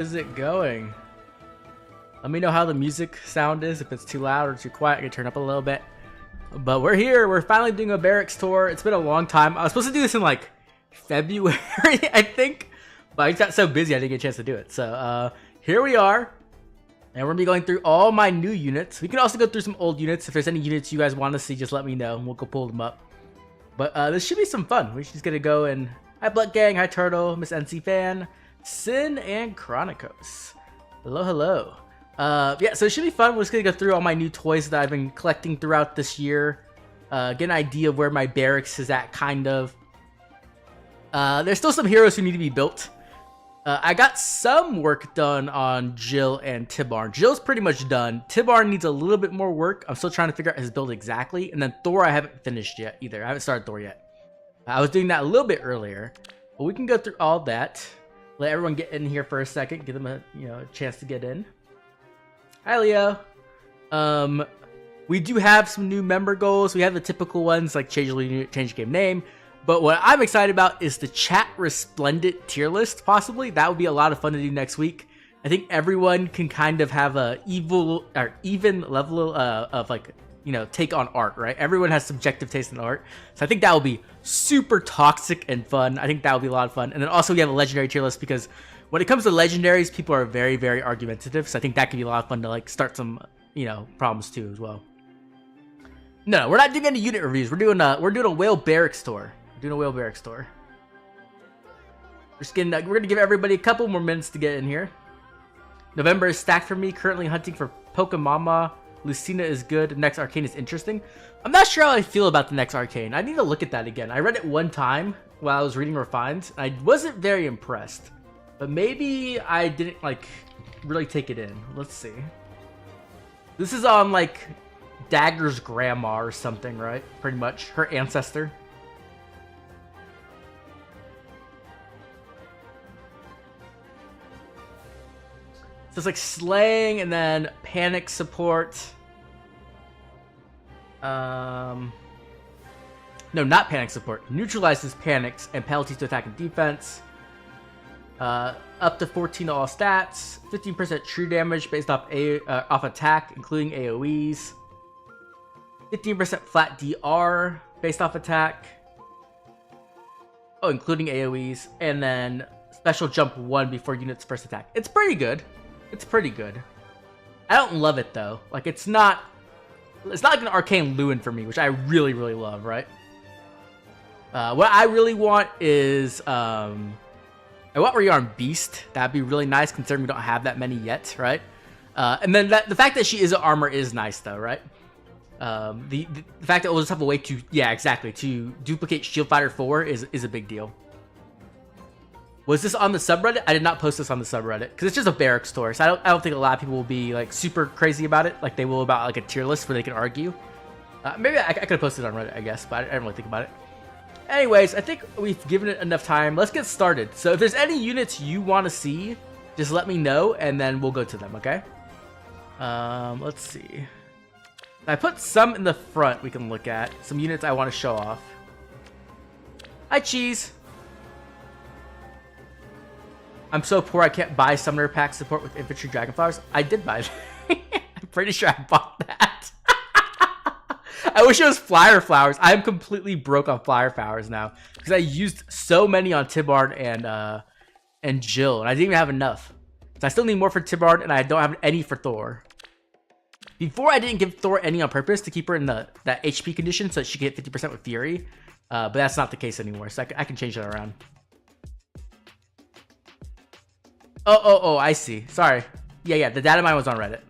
Is it going? Let me know how the music sound is, if it's too loud or too quiet. I can turn up a little bit. But we're here. We're finally doing a Barracks tour. It's been a long time. I was supposed to do this in like February, I think. But I got so busy I didn't get a chance to do it. So here we are. And we're going to be going through all my new units. We can also go through some old units. If there's any units you guys want to see, just let me know and we'll go pull them up. But this should be some fun. We're just going to go and... Hi Blood Gang, hi Turtle, Miss NC Fan, Sin, and Chronicos. Hello, hello. Yeah, so it should be fun. We're just going to go through all my new toys that I've been collecting throughout this year. Get an idea of where my barracks is at, kind of. There's still some heroes who need to be built. I got some work done on Jill and Tibarn. Jill's pretty much done. Tibarn needs a little bit more work. I'm still trying to figure out his build exactly. And then Thor I haven't finished yet either. I haven't started Thor yet. I was doing that a little bit earlier. But we can go through all that. Let everyone get in here for a second. Give them a chance to get in. Hi, Leo. We do have some new member goals. We have the typical ones like change game name. But what I'm excited about is the chat resplendent tier list, possibly. That would be a lot of fun to do next week. I think everyone can kind of have a even level of like, take on art, right? Everyone has subjective taste in art. So I think that will be super toxic and fun. I think that will be a lot of fun. And then also we have a legendary tier list because when it comes to legendaries, people are very, very argumentative. So I think that could be a lot of fun to like start some, problems too as well. No, we're not doing any unit reviews. We're doing a Whale Barracks tour. We're doing a Whale Barracks tour. We're gonna give everybody a couple more minutes to get in here. November is stacked for me. Currently hunting for Pokemama. Lucina is good. Next Arcane is interesting. I'm not sure how I feel about the next Arcane. I need to look at that again. I read it one time while I was reading Refined. I wasn't very impressed. But maybe I didn't really take it in. Let's see. This is on Dagger's grandma or something, right? Pretty much. Her ancestor. So it's like slaying and then panic support. No, not panic support. Neutralizes panics and penalties to attack and defense. Up to 14 to all stats. 15% true damage based off attack, including AoEs. 15% flat DR based off attack. Oh, including AoEs. And then special jump 1 before unit's first attack. It's pretty good. It's pretty good. I don't love it though. It's not like an Arcane Lewin for me, which I really, really love, right? What I really want is I want Rearm Beast. That'd be really nice considering we don't have that many yet, right? And then the fact that she is an armor is nice though, right? The fact that we'll just have a way to to duplicate Shield Fighter 4 is a big deal. Was this on the subreddit? I did not post this on the subreddit because it's just a Barracks tour, so I don't think a lot of people will be super crazy about it, like they will about a tier list where they can argue. Maybe I could have posted it on Reddit, I guess, but I didn't really think about it. Anyways, I think we've given it enough time. Let's get started. So if there's any units you want to see, just let me know and then we'll go to them, okay? Let's see. I put some in the front we can look at. Some units I want to show off. Hi, Cheese. I'm so poor I can't buy Summoner Pack support with Infantry Dragonflowers. I did buy that. I'm pretty sure I bought that. I wish it was Flyer Flowers. I'm completely broke on Flyer Flowers now. Because I used so many on Tibarn and Jill. And I didn't even have enough. So I still need more for Tibarn and I don't have any for Thor. Before I didn't give Thor any on purpose to keep her in that HP condition so that she could hit 50% with Fury. But that's not the case anymore. So I can change that around. Oh, I see. Sorry. Yeah, the data mine was on Reddit.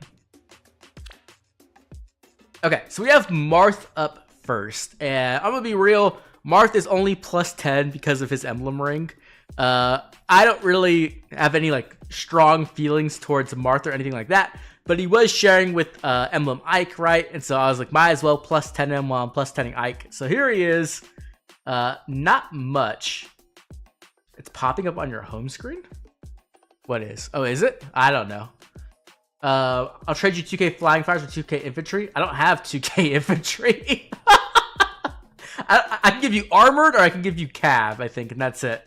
Okay, so we have Marth up first. And I'm going to be real. Marth is only plus 10 because of his emblem ring. I don't really have any strong feelings towards Marth or anything like that. But he was sharing with Emblem Ike, right? And so I was like, might as well plus 10 him while I'm plus 10ing Ike. So here he is. Not much. It's popping up on your home screen? What is? Oh, is it? I don't know. I'll trade you 2k Flying Fires for 2k Infantry. I don't have 2k Infantry. I can give you Armored or I can give you Cav, I think, and that's it.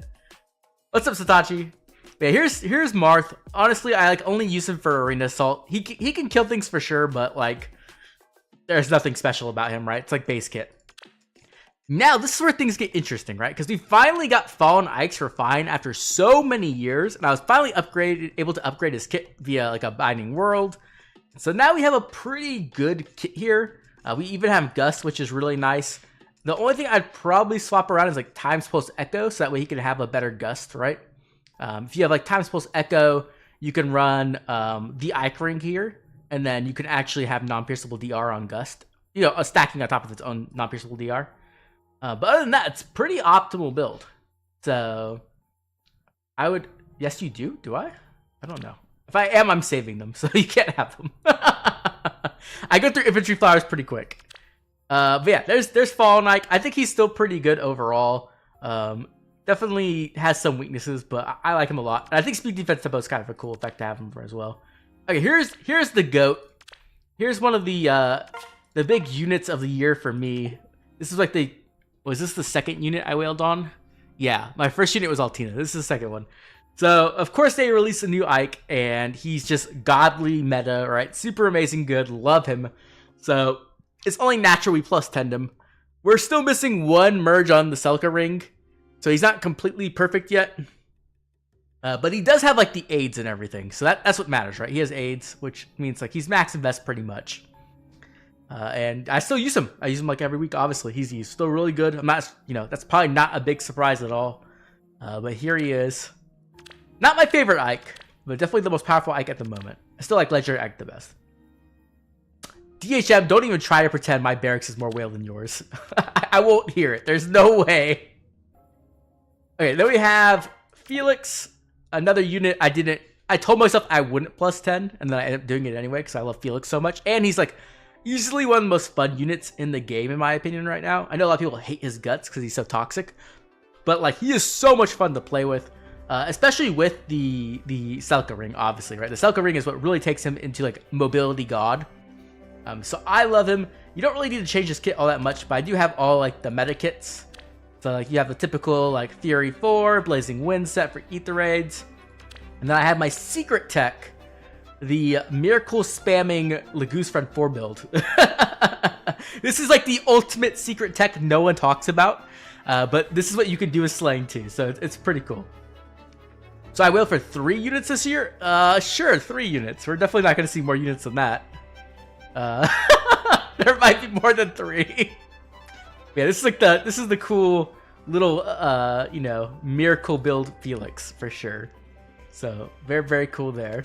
What's up, Satachi? Yeah, here's Marth. Honestly, I like only use him for arena assault. He can kill things for sure, but like there's nothing special about him, right? It's like base kit. Now this is where things get interesting, right? Because we finally got Fallen Ike's refined after so many years, and I was finally able to upgrade his kit via like a Binding World. So now we have a pretty good kit here. We even have Gust, which is really nice. The only thing I'd probably swap around is like Times Pulse Echo, so that way he can have a better Gust, right? If you have like Times Pulse Echo, you can run the Ike Ring here, and then you can actually have non-pierceable DR on Gust. You know, stacking on top of its own non-pierceable DR. But other than that, it's pretty optimal build. So I would, yes, you do. Do I? I don't know. If I am, I'm saving them, so you can't have them. I go through infantry flowers pretty quick. But yeah, there's Fallen Ike. I think he's still pretty good overall. Definitely has some weaknesses, but I like him a lot. And I think speed defense tempo is kind of a cool effect to have him for as well. Okay, here's the GOAT. Here's one of the big units of the year for me. This is like was this the second unit I wailed on? Yeah, my first unit was Altina. This is the second one. So, of course, they released a new Ike, and he's just godly meta, right? Super amazing good. Love him. So, it's only natural we plus 10'd him. We're still missing one merge on the Selka ring, so he's not completely perfect yet. But he does have, like, the aids and everything, so that's what matters, right? He has aids, which means, like, he's max invest pretty much. And I still use him. I use him, like, every week, obviously. He's still really good. I'm not, you know, that's probably not a big surprise at all. But here he is. Not my favorite Ike, but definitely the most powerful Ike at the moment. I still like Legendary Ike the best. DHM, don't even try to pretend my Barracks is more whale than yours. I won't hear it. There's no way. Okay, then we have Felix, another unit I told myself I wouldn't plus 10, and then I ended up doing it anyway because I love Felix so much. And he's like easily one of the most fun units in the game, in my opinion, right now. I know a lot of people hate his guts because he's so toxic, but like he is so much fun to play with. Especially with the Selka ring, obviously, right? The Selka ring is what really takes him into like mobility god. So I love him. You don't really need to change his kit all that much, but I do have all like the meta kits. So like you have the typical like Fury 4, Blazing Wind set for Aether Raids, and then I have my secret tech, the Miracle spamming Lagoose Friend 4 build. This is like the ultimate secret tech no one talks about, but this is what you can do with Slaying too, so it's pretty cool. So I wail for 3 units this year? Sure, 3 units. We're definitely not going to see more units than that. There might be more than 3. Yeah, this is the cool little you know, miracle build Felix for sure. So very, very cool there.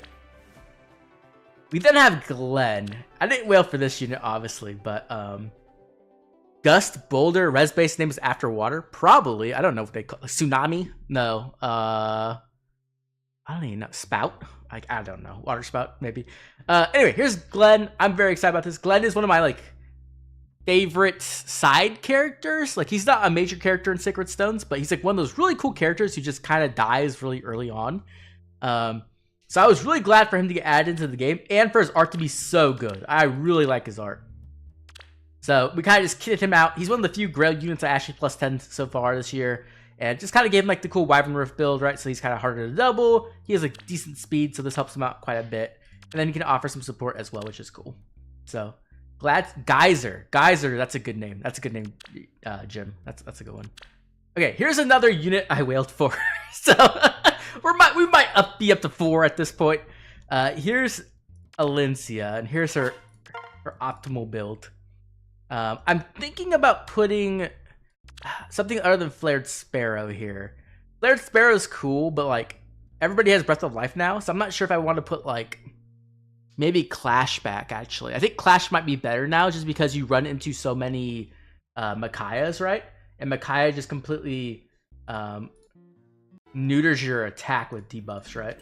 We then have Glenn. I didn't wail for this unit obviously, but Gust, Boulder, res base name is after water. Probably. I don't know what they call it. Tsunami? No. I don't even know. Spout? I don't know. Water spout, maybe. Anyway, here's Glenn. I'm very excited about this. Glenn is one of my, like, favorite side characters. Like, he's not a major character in Sacred Stones, but he's, like, one of those really cool characters who just kind of dies really early on. So I was really glad for him to get added into the game and for his art to be so good. I really like his art. So we kind of just kitted him out. He's one of the few Grail units I actually plus 10 so far this year. And just kind of gave him like the cool Wyvern Roof build, right? So he's kind of harder to double. He has like decent speed, so this helps him out quite a bit. And then he can offer some support as well, which is cool. So glad Geyser, that's a good name. That's a good name, Jim. That's a good one. Okay, here's another unit I wailed for. So we might be up to 4 at this point. Here's Alencia, and here's her optimal build. I'm thinking about putting something other than Flared Sparrow here. Flared Sparrow is cool, but like everybody has Breath of Life now, so I'm not sure if I want to put like maybe Clash back. Actually, I think Clash might be better now, just because you run into so many Micaiahs, right? And Micaiah just completely neuters your attack with debuffs, right?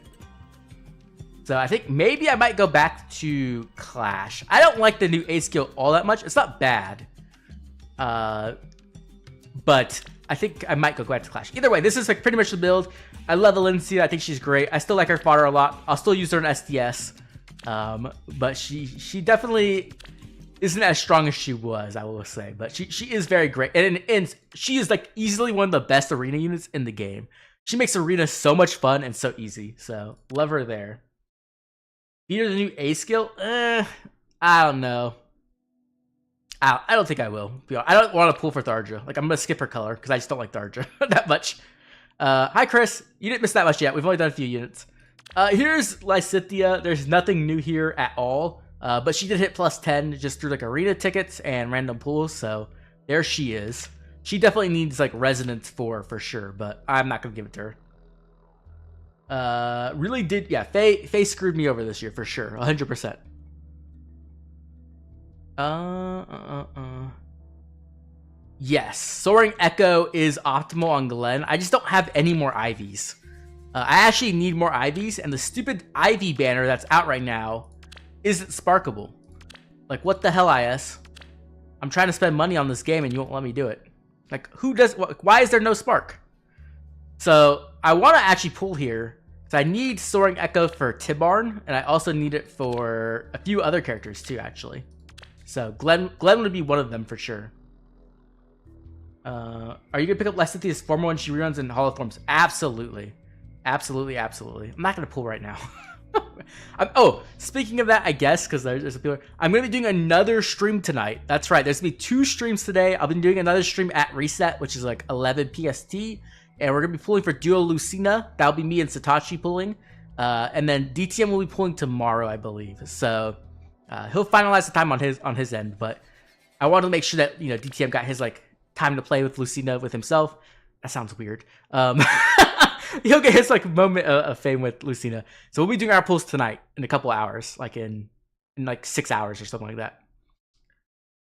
So I think maybe I might go back to Clash. I don't like the new A skill all that much. It's not bad. But I think I might go back to Clash. Either way, this is like pretty much the build. I love Alencia. I think she's great. I still like her fodder a lot. I'll still use her in SDS. But she definitely isn't as strong as she was, I will say. But she is very great. And she is like easily one of the best arena units in the game. She makes arena so much fun and so easy. So love her there. Beat her the new A skill? I don't know. I don't think I will. I don't want to pull for Tharja. Like, I'm going to skip her color because I just don't like Tharja that much. Hi, Chris. You didn't miss that much yet. We've only done a few units. Here's Lysithea. There's nothing new here at all. But she did hit plus 10 just through like arena tickets and random pools. So there she is. She definitely needs like Resonance 4 for sure. But I'm not going to give it to her. Really did. Yeah, Faye screwed me over this year for sure. 100%. Yes, Soaring Echo is optimal on Glenn. I just don't have any more Ivies. I actually need more Ivies, and the stupid Ivy banner that's out right now isn't sparkable. Like, what the hell, IS? I'm trying to spend money on this game, and you won't let me do it. Like, who does? Why is there no spark? So I want to actually pull here. So I need Soaring Echo for Tibarn, and I also need it for a few other characters too, actually. So Glenn would be one of them for sure. Are you gonna pick up Lysithea's former when she reruns in Hollow Forms? Absolutely, absolutely, absolutely. I'm not gonna pull right now. Oh, speaking of that, I guess because there's a people. I'm gonna be doing another stream tonight. That's right. There's gonna be 2 streams today. I'll be doing another stream at reset, which is like 11 PST, and we're gonna be pulling for Duo Lucina. That'll be me and Satachi pulling, and then DTM will be pulling tomorrow, I believe. So. He'll finalize the time on his end, but I wanted to make sure that DTM got his like time to play with Lucina with himself. That sounds weird. He'll get his like moment of fame with Lucina. So we'll be doing our pulls tonight in a couple hours, like in like 6 hours or something like that.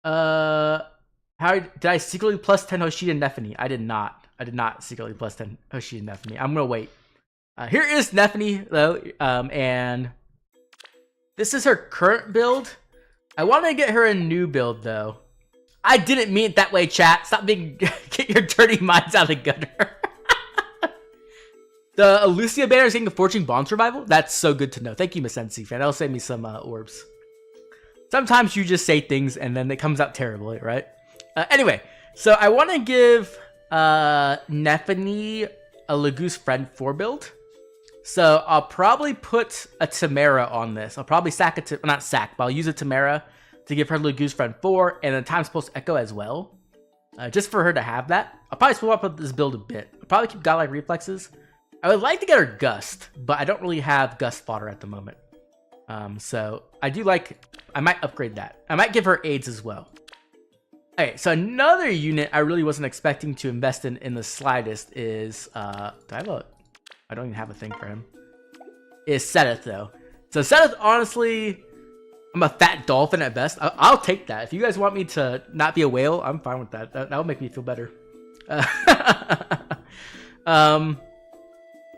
How did I secretly plus 10 Hoshida and Nefany? I did not. I did not secretly plus 10 Hoshida and Nefany. I'm gonna wait. Here is Nefany though, and. This is her current build. I want to get her a new build, though. I didn't mean it that way, chat. Stop being... Get your dirty minds out of the gutter. The Lucia banner is getting a Fortune Bond Survival? That's so good to know. Thank you, Miss NC fan. That'll save me some orbs. Sometimes you just say things and then it comes out terribly, right? Anyway, so I want to give Nefany a Lagoose Friend 4 build. So I'll probably put a Tamara on this. I'll probably sack it to, not sack, but I'll use a Tamara to give her Lagoose Friend 4 and then Time's Pulse Echo as well. Just for her to have that. I'll probably swap up this build a bit. I'll probably keep Godlike Reflexes. I would like to get her Gust, but I don't really have Gust fodder at the moment. So I do like, I might upgrade that. I might give her AIDS as well. Okay, so another unit I really wasn't expecting to invest in the slightest is, do I have a... I don't even have a thing for him. Is Sethith though. So Sethith, honestly, I'm a fat dolphin at best. I'll take that. If you guys want me to not be a whale, I'm fine with that. That would make me feel better.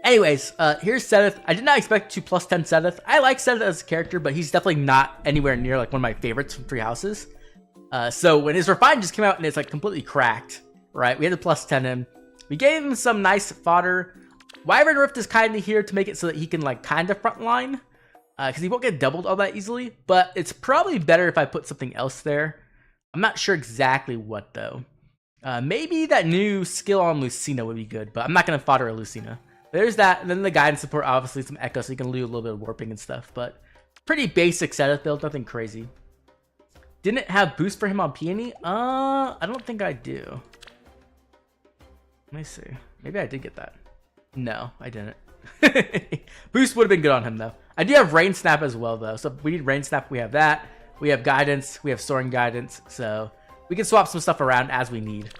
Anyways, here's Sethith. I did not expect to plus 10 Sethith. I like Sethith as a character, but he's definitely not anywhere near like one of my favorites from Three Houses. So when his Refine just came out and it's like completely cracked, right? We had to plus 10 him. We gave him some nice fodder. Wyvern Rift is kind of here to make it so that he can like kind of frontline, because he won't get doubled all that easily, but it's probably better if I put something else there. I'm not sure exactly what though. Maybe that new skill on Lucina would be good, but I'm not going to fodder a Lucina. There's that, and then the guidance support, obviously some Echo, so you can do a little bit of warping and stuff, but pretty basic Sethith build, nothing crazy. Didn't have boost for him on Peony? I don't think I do. Let me see. Maybe I did get that. No, I didn't. Boost would have been good on him, though. I do have Rain Snap as well, though. So if we need Rain Snap, we have that. We have Guidance. We have Soaring Guidance. So we can swap some stuff around as we need.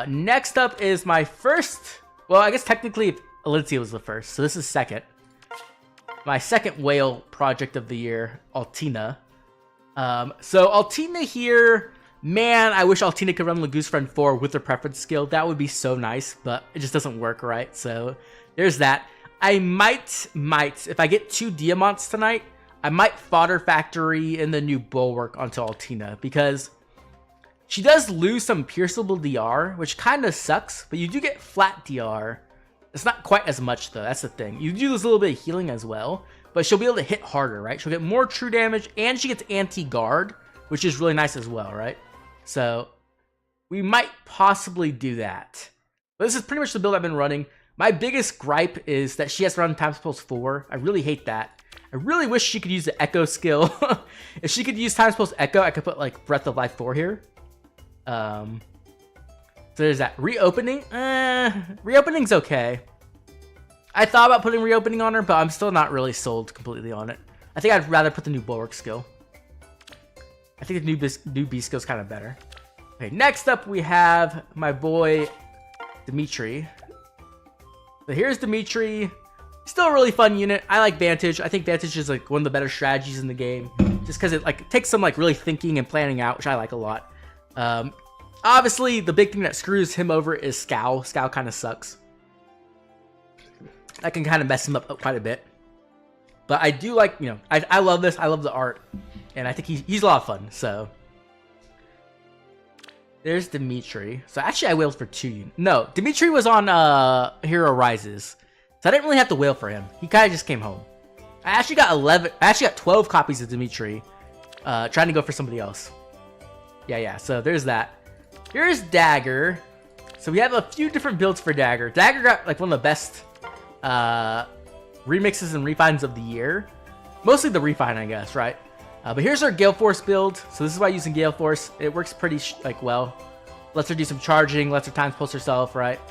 Next up is my first... Well, I guess technically Elincia was the first. So this is second. My second whale project of the year, Altina. So Altina here... Man, I wish Altina could run Lagoose Friend 4 with her preference skill. That would be so nice, but it just doesn't work, right? So there's that. I might, if I get 2 Diamonds tonight, I might fodder Factory in the new Bulwark onto Altina, because she does lose some pierceable DR, which kind of sucks, but you do get flat DR. It's not quite as much, though. That's the thing. You do lose a little bit of healing as well, but she'll be able to hit harder, right? She'll get more true damage, and she gets anti-guard, which is really nice as well, right? So we might possibly do that. But this is pretty much the build I've been running. My biggest gripe is that she has to run Times Pulse 4. I really hate that. I really wish she could use the Echo skill. If she could use Times Pulse Echo, I could put like Breath of Life 4 here. So there's that. Reopening? Reopening's okay. I thought about putting reopening on her, but I'm still not really sold completely on it. I think I'd rather put the new Bulwark skill. I think the new B skill is kind of better. Okay, next up we have my boy Dimitri. So here's Dimitri. Still a really fun unit. I like Vantage. I think Vantage is like one of the better strategies in the game, just because it like takes some like really thinking and planning out, which I like a lot. Obviously, the big thing that screws him over is Scowl. Scowl kind of sucks. That can kind of mess him up quite a bit. But I do like, you know, I love this. I love the art, and I think he's a lot of fun. So there's Dimitri. So actually, I wailed for 2 units. No, Dimitri was on Hero Rises. So I didn't really have to wail for him. He kind of just came home. I actually got 12 copies of Dimitri, trying to go for somebody else. Yeah, so there's that. Here's Dagger. So we have a few different builds for Dagger. Dagger got like one of the best remixes and refines of the year. Mostly the refine, I guess, right? But here's our Gale Force build. So this is why I'm using Gale Force. It works pretty well. Lets her do some charging, lets her times pulse herself, right?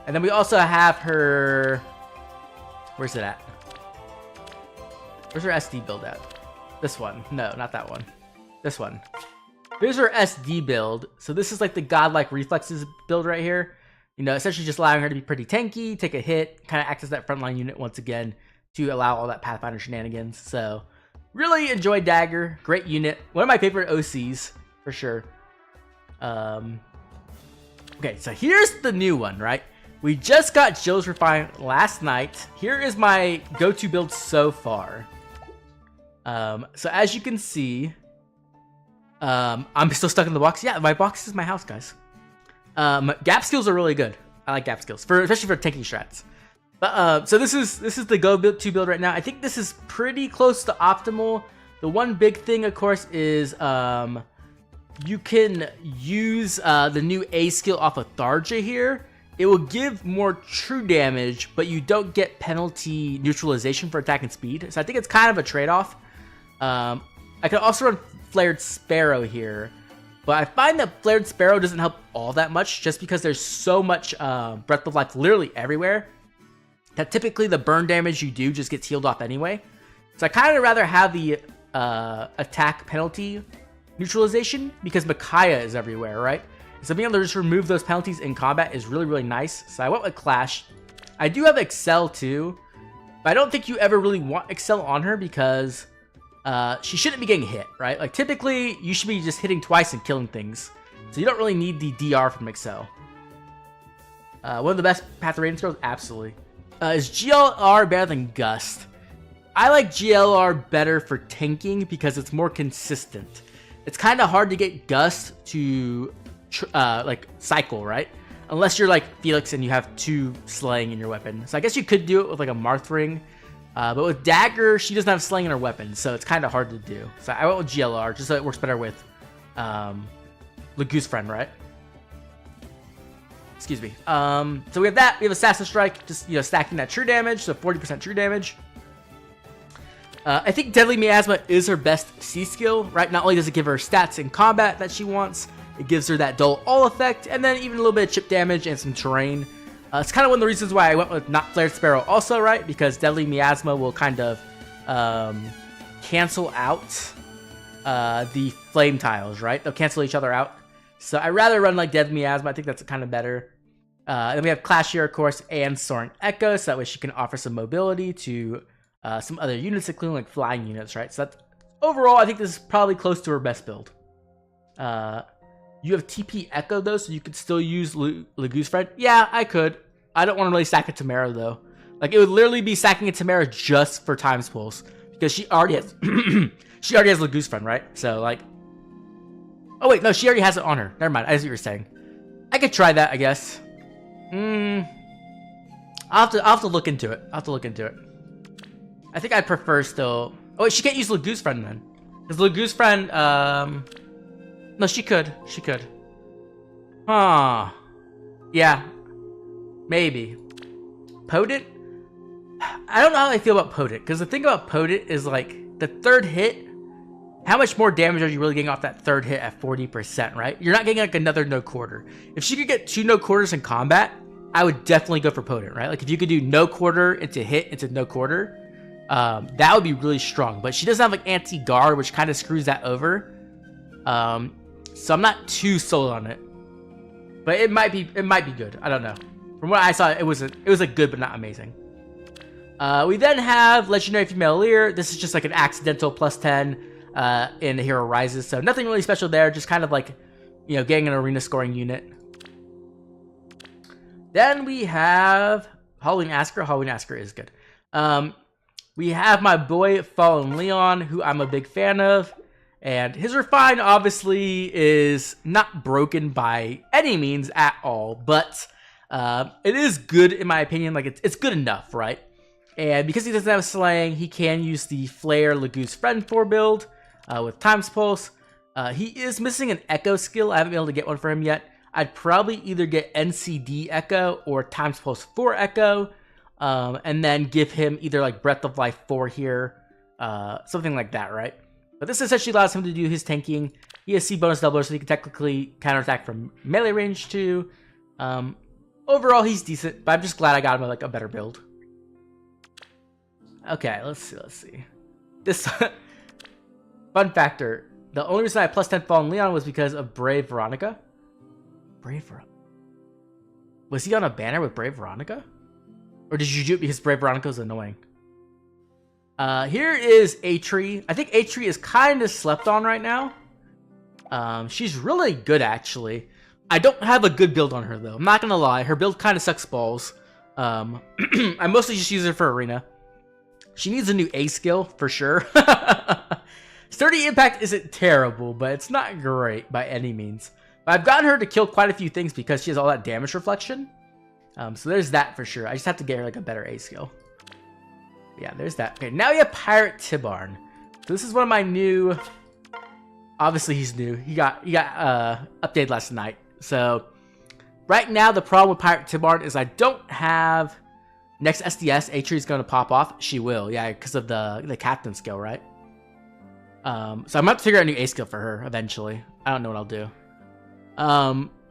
And then we also have her... Where's it at? Where's her SD build at? This one. No, not that one. This one. Here's her SD build. So this is like the godlike reflexes build right here. You know, essentially just allowing her to be pretty tanky, take a hit, kind of act as that frontline unit once again to allow all that Pathfinder shenanigans. So really enjoy Dagger. Great unit. One of my favorite OCs for sure. Okay, so here's the new one, right? We just got Jill's Refine last night. Here is my go-to build so far. So as you can see, I'm still stuck in the box. Yeah, my box is my house, guys. Gap skills are really good. I like gap skills, especially for tanking strats. But so this is the go-to build right now. I think this is pretty close to optimal. The one big thing, of course, is you can use the new A skill off of Tharja here. It will give more true damage, but you don't get penalty neutralization for attack and speed. So I think it's kind of a trade-off. I could also run Flared Sparrow here, but I find that Flared Sparrow doesn't help all that much just because there's so much Breath of Life literally everywhere that typically the burn damage you do just gets healed off anyway. So I kind of rather have the attack penalty neutralization because Micaiah is everywhere, right? So being able to just remove those penalties in combat is really, really nice. So I went with Clash. I do have Excel too, but I don't think you ever really want Excel on her because she shouldn't be getting hit, right? Like typically you should be just hitting twice and killing things. So you don't really need the DR from Excel. One of the best Path of Radiance skills? Absolutely. Is GLR better than Gust? I like GLR better for tanking because it's more consistent. It's kind of hard to get Gust to like cycle, right? Unless you're like Felix and you have 2 slaying in your weapon. So I guess you could do it with like a Marth ring. But with Dagger, she doesn't have slaying in her weapon, so it's kind of hard to do. So I went with GLR just so it works better with Lagoose Friend, right? Excuse me. So we have that. We have Assassin Strike, just stacking that true damage, so 40% true damage. I think Deadly Miasma is her best C skill, right? Not only does it give her stats in combat that she wants, it gives her that dull all effect, and then even a little bit of chip damage and some terrain. It's kind of one of the reasons why I went with not Flared Sparrow also, right? Because Deadly Miasma will kind of cancel out the flame tiles, right? They'll cancel each other out. So I'd rather run like Deadly Miasma. I think that's kind of better. Then we have Clash here, of course, and Soaring Echo, so that way she can offer some mobility to some other units, including like flying units, right? So that's, overall, I think this is probably close to her best build. You have TP Echo though, so you could still use Lagoose Friend. Yeah, I could. I don't want to really stack a Tamara though. Like it would literally be stacking a Tamara just for Times Pulse because she already has she already has Lagoose Friend, right? So like, oh wait, no, she already has it on her. Never mind. I see what you're saying. I could try that, I guess. I'll have to look into it. I'll have to look into it. I think I'd prefer still. Oh wait, she can't use Lagoose Friend then, because Lagoose Friend. No, she could. She could. Huh. Yeah. Maybe. Potent? I don't know how I feel about Potent, because the thing about Potent is like the third hit, how much more damage are you really getting off that third hit at 40%, right? You're not getting like another no quarter. If she could get 2 no quarters in combat, I would definitely go for Potent, right? Like if you could do no quarter into hit into no quarter, that would be really strong. But she doesn't have like anti-guard, which kind of screws that over. So I'm not too sold on it. But it might be good. I don't know. From what I saw, it was a good but not amazing. We then have Legendary Female Leer. This is just like an accidental +10 in Hero Rises. So nothing really special there. Just kind of like, you know, getting an arena scoring unit. Then we have Halloween Asker. Halloween Asker is good. We have my boy Fallen Leon, who I'm a big fan of. And his Refine obviously is not broken by any means at all. But it is good in my opinion. Like it's good enough, right? And because he doesn't have Slaying, he can use the Flare Lagoose Friend 4 build with Times Pulse. He is missing an Echo skill. I haven't been able to get one for him yet. I'd probably either get NCD Echo or Times Pulse 4 Echo. And then give him either like Breath of Life 4 here. Something like that, right? But this essentially allows him to do his tanking. He has C bonus doubler, so he can technically counterattack from melee range too. Overall, he's decent, but I'm just glad I got him like a better build. Okay, let's see. This fun factor. The only reason I +10 Fallen Leon was because of Brave Veronica. Brave Veronica? Was he on a banner with Brave Veronica? Or did you do it because Brave Veronica is annoying? Here is Atri. I think Atri is kind of slept on right now. She's really good, actually. I don't have a good build on her, though. I'm not going to lie. Her build kind of sucks balls. I mostly just use her for Arena. She needs a new A skill, for sure. Sturdy Impact isn't terrible, but it's not great by any means. But I've gotten her to kill quite a few things because she has all that damage reflection. So there's that for sure. I just have to get her like a better A skill. Yeah, there's that. Okay, now we have Pirate Tibarn. So this is one of my new... Obviously, he's new. He got updated last night. So right now, the problem with Pirate Tibarn is I don't have... Next SDS, Atri is going to pop off. She will, yeah, because of the captain skill, right? So I'm going to have to figure out a new A skill for her eventually. I don't know what I'll do.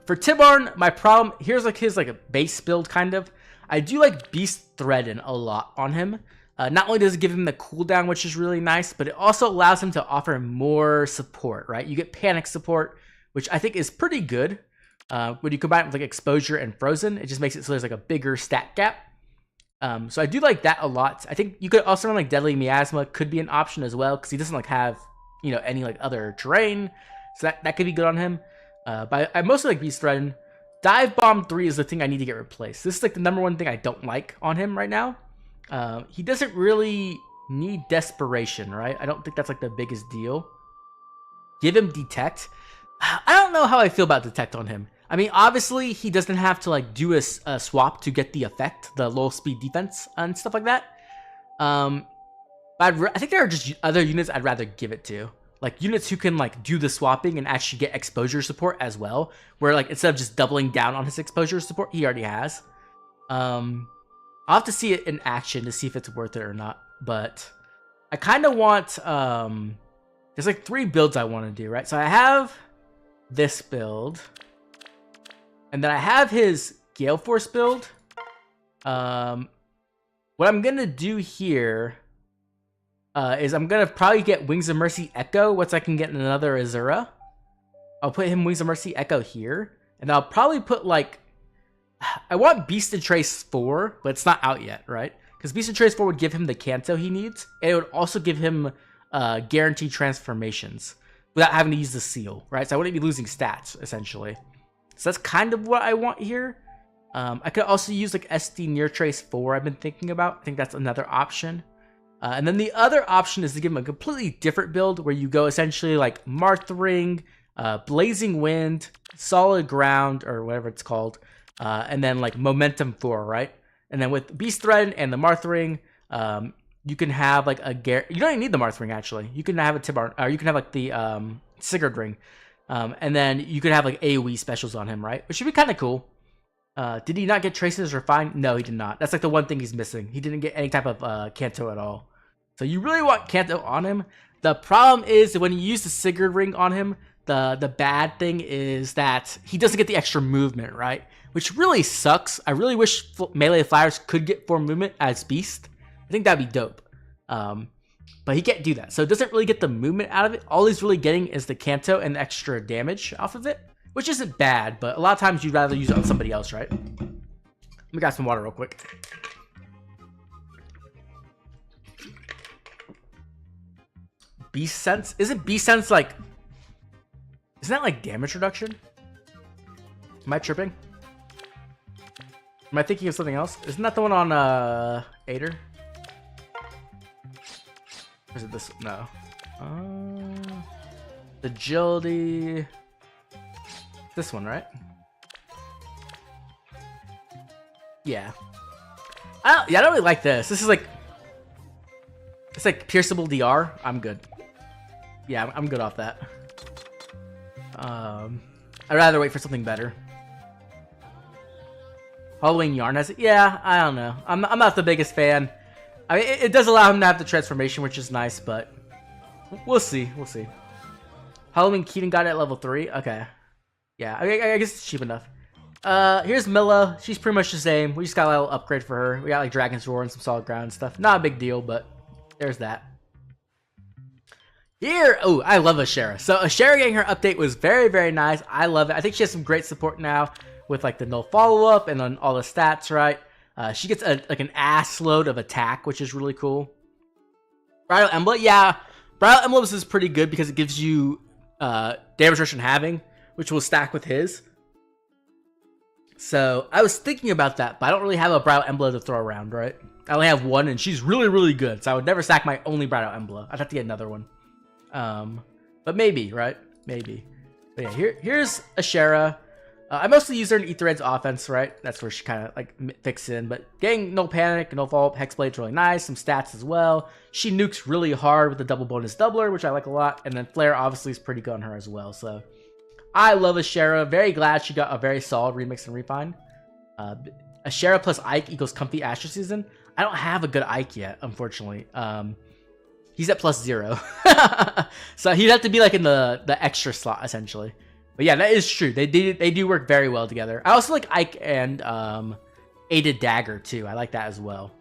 For Tibarn, my problem... Here's like his like a base build, kind of. I do like Beast Threading a lot on him. Not only does it give him the cooldown, which is really nice, but it also allows him to offer more support, right? You get panic support, which I think is pretty good. When you combine it with like exposure and frozen, it just makes it so there's like a bigger stat gap. So I do like that a lot. I think you could also run like Deadly Miasma could be an option as well, because he doesn't like have, you know, any like other terrain. So that could be good on him. But I mostly like Beast Threading. Dive Bomb 3 is the thing I need to get replaced. This is like the #1 thing I don't like on him right now. He doesn't really need Desperation, right? I don't think that's like the biggest deal. Give him Detect. I don't know how I feel about Detect on him. I mean, obviously, he doesn't have to like do a swap to get the effect, the low speed defense and stuff like that. But I think there are just other units I'd rather give it to. Like units who can like do the swapping and actually get exposure support as well. Where like instead of just doubling down on his exposure support, he already has. I'll have to see it in action to see if it's worth it or not. But I kind of want... there's like 3 builds I want to do, right? So I have this build. And then I have his Gale Force build. What I'm going to do here is I'm going to probably get Wings of Mercy Echo once I can get another Azura. I'll put him Wings of Mercy Echo here. And I'll probably put like... I want Beast and Trace 4, but it's not out yet, right? Because Beast and Trace 4 would give him the Kanto he needs. And it would also give him guaranteed transformations without having to use the seal, right? So I wouldn't be losing stats, essentially. So that's kind of what I want here. I could also use like SD Near Trace 4 I've been thinking about. I think that's another option. And then the other option is to give him a completely different build where you go essentially like Marthring, Blazing Wind, Solid Ground, or whatever it's called. And then like Momentum 4, right? And then with Beast Thread and the Marthring, you can have like a... You don't even need the Marthring, actually. You can have a Tibarn, or you can have like the Sigurd Ring. And then you could have like AoE specials on him, right? Which should be kind of cool. Did he not get traces or fine? No, he did not. That's like the one thing he's missing. He didn't get any type of Kanto at all. So you really want Kanto on him. The problem is that when you use the Sigurd ring on him, the bad thing is that he doesn't get the extra movement, right? Which really sucks. I really wish melee flyers could get 4 movement as Beast. I think that'd be dope. But he can't do that. So it doesn't really get the movement out of it. All he's really getting is the Kanto and the extra damage off of it, which isn't bad, but a lot of times you'd rather use it on somebody else, right? Let me grab some water real quick. Beast Sense? Isn't Beast Sense like... Isn't that like damage reduction? Am I tripping? Am I thinking of something else? Isn't that the one on Aether? Or is it this? No. Agility. This one, right? Yeah. I don't really like this. This is like... It's like pierceable DR. I'm good. Yeah, I'm good off that. I'd rather wait for something better. Halloween Yarn has it? Yeah, I don't know. I'm not the biggest fan. I mean, it does allow him to have the transformation, which is nice, but we'll see. We'll see. Halloween Keaton got it at level 3. Okay. Yeah, I guess it's cheap enough. Here's Milla. She's pretty much the same. We just got a little upgrade for her. We got like Dragon's Roar and some solid ground and stuff. Not a big deal, but there's that. Here, oh, I love Ashera. So Ashera getting her update was very, very nice. I love it. I think she has some great support now with like the no follow-up and then all the stats, right? She gets like an ass load of attack, which is really cool. Bridal Emblem, yeah. Bridal Emblems is pretty good because it gives you damage reduction halving, which will stack with his. So I was thinking about that, but I don't really have a Bridal Emblem to throw around, right? I only have one, and she's really, really good. So I would never stack my only Bridal Emblem. I'd have to get another one. But maybe, right? Maybe. But yeah, here's Ashera. I mostly use her in Aether Raids offense, right? That's where she kind of like fits in. But getting no panic, no follow-up, Hexblade's really nice. Some stats as well. She nukes really hard with the double bonus doubler, which I like a lot. And then Flare obviously is pretty good on her as well. So I love Ashera. Very glad she got a very solid remix and refine. Ashera plus Ike equals Comfy Asher Season. I don't have a good Ike yet, unfortunately. He's at +0. So he'd have to be like in the extra slot, essentially. But yeah, that is true. They do work very well together. I also like Ike and Aided Dagger, too. I like that as well.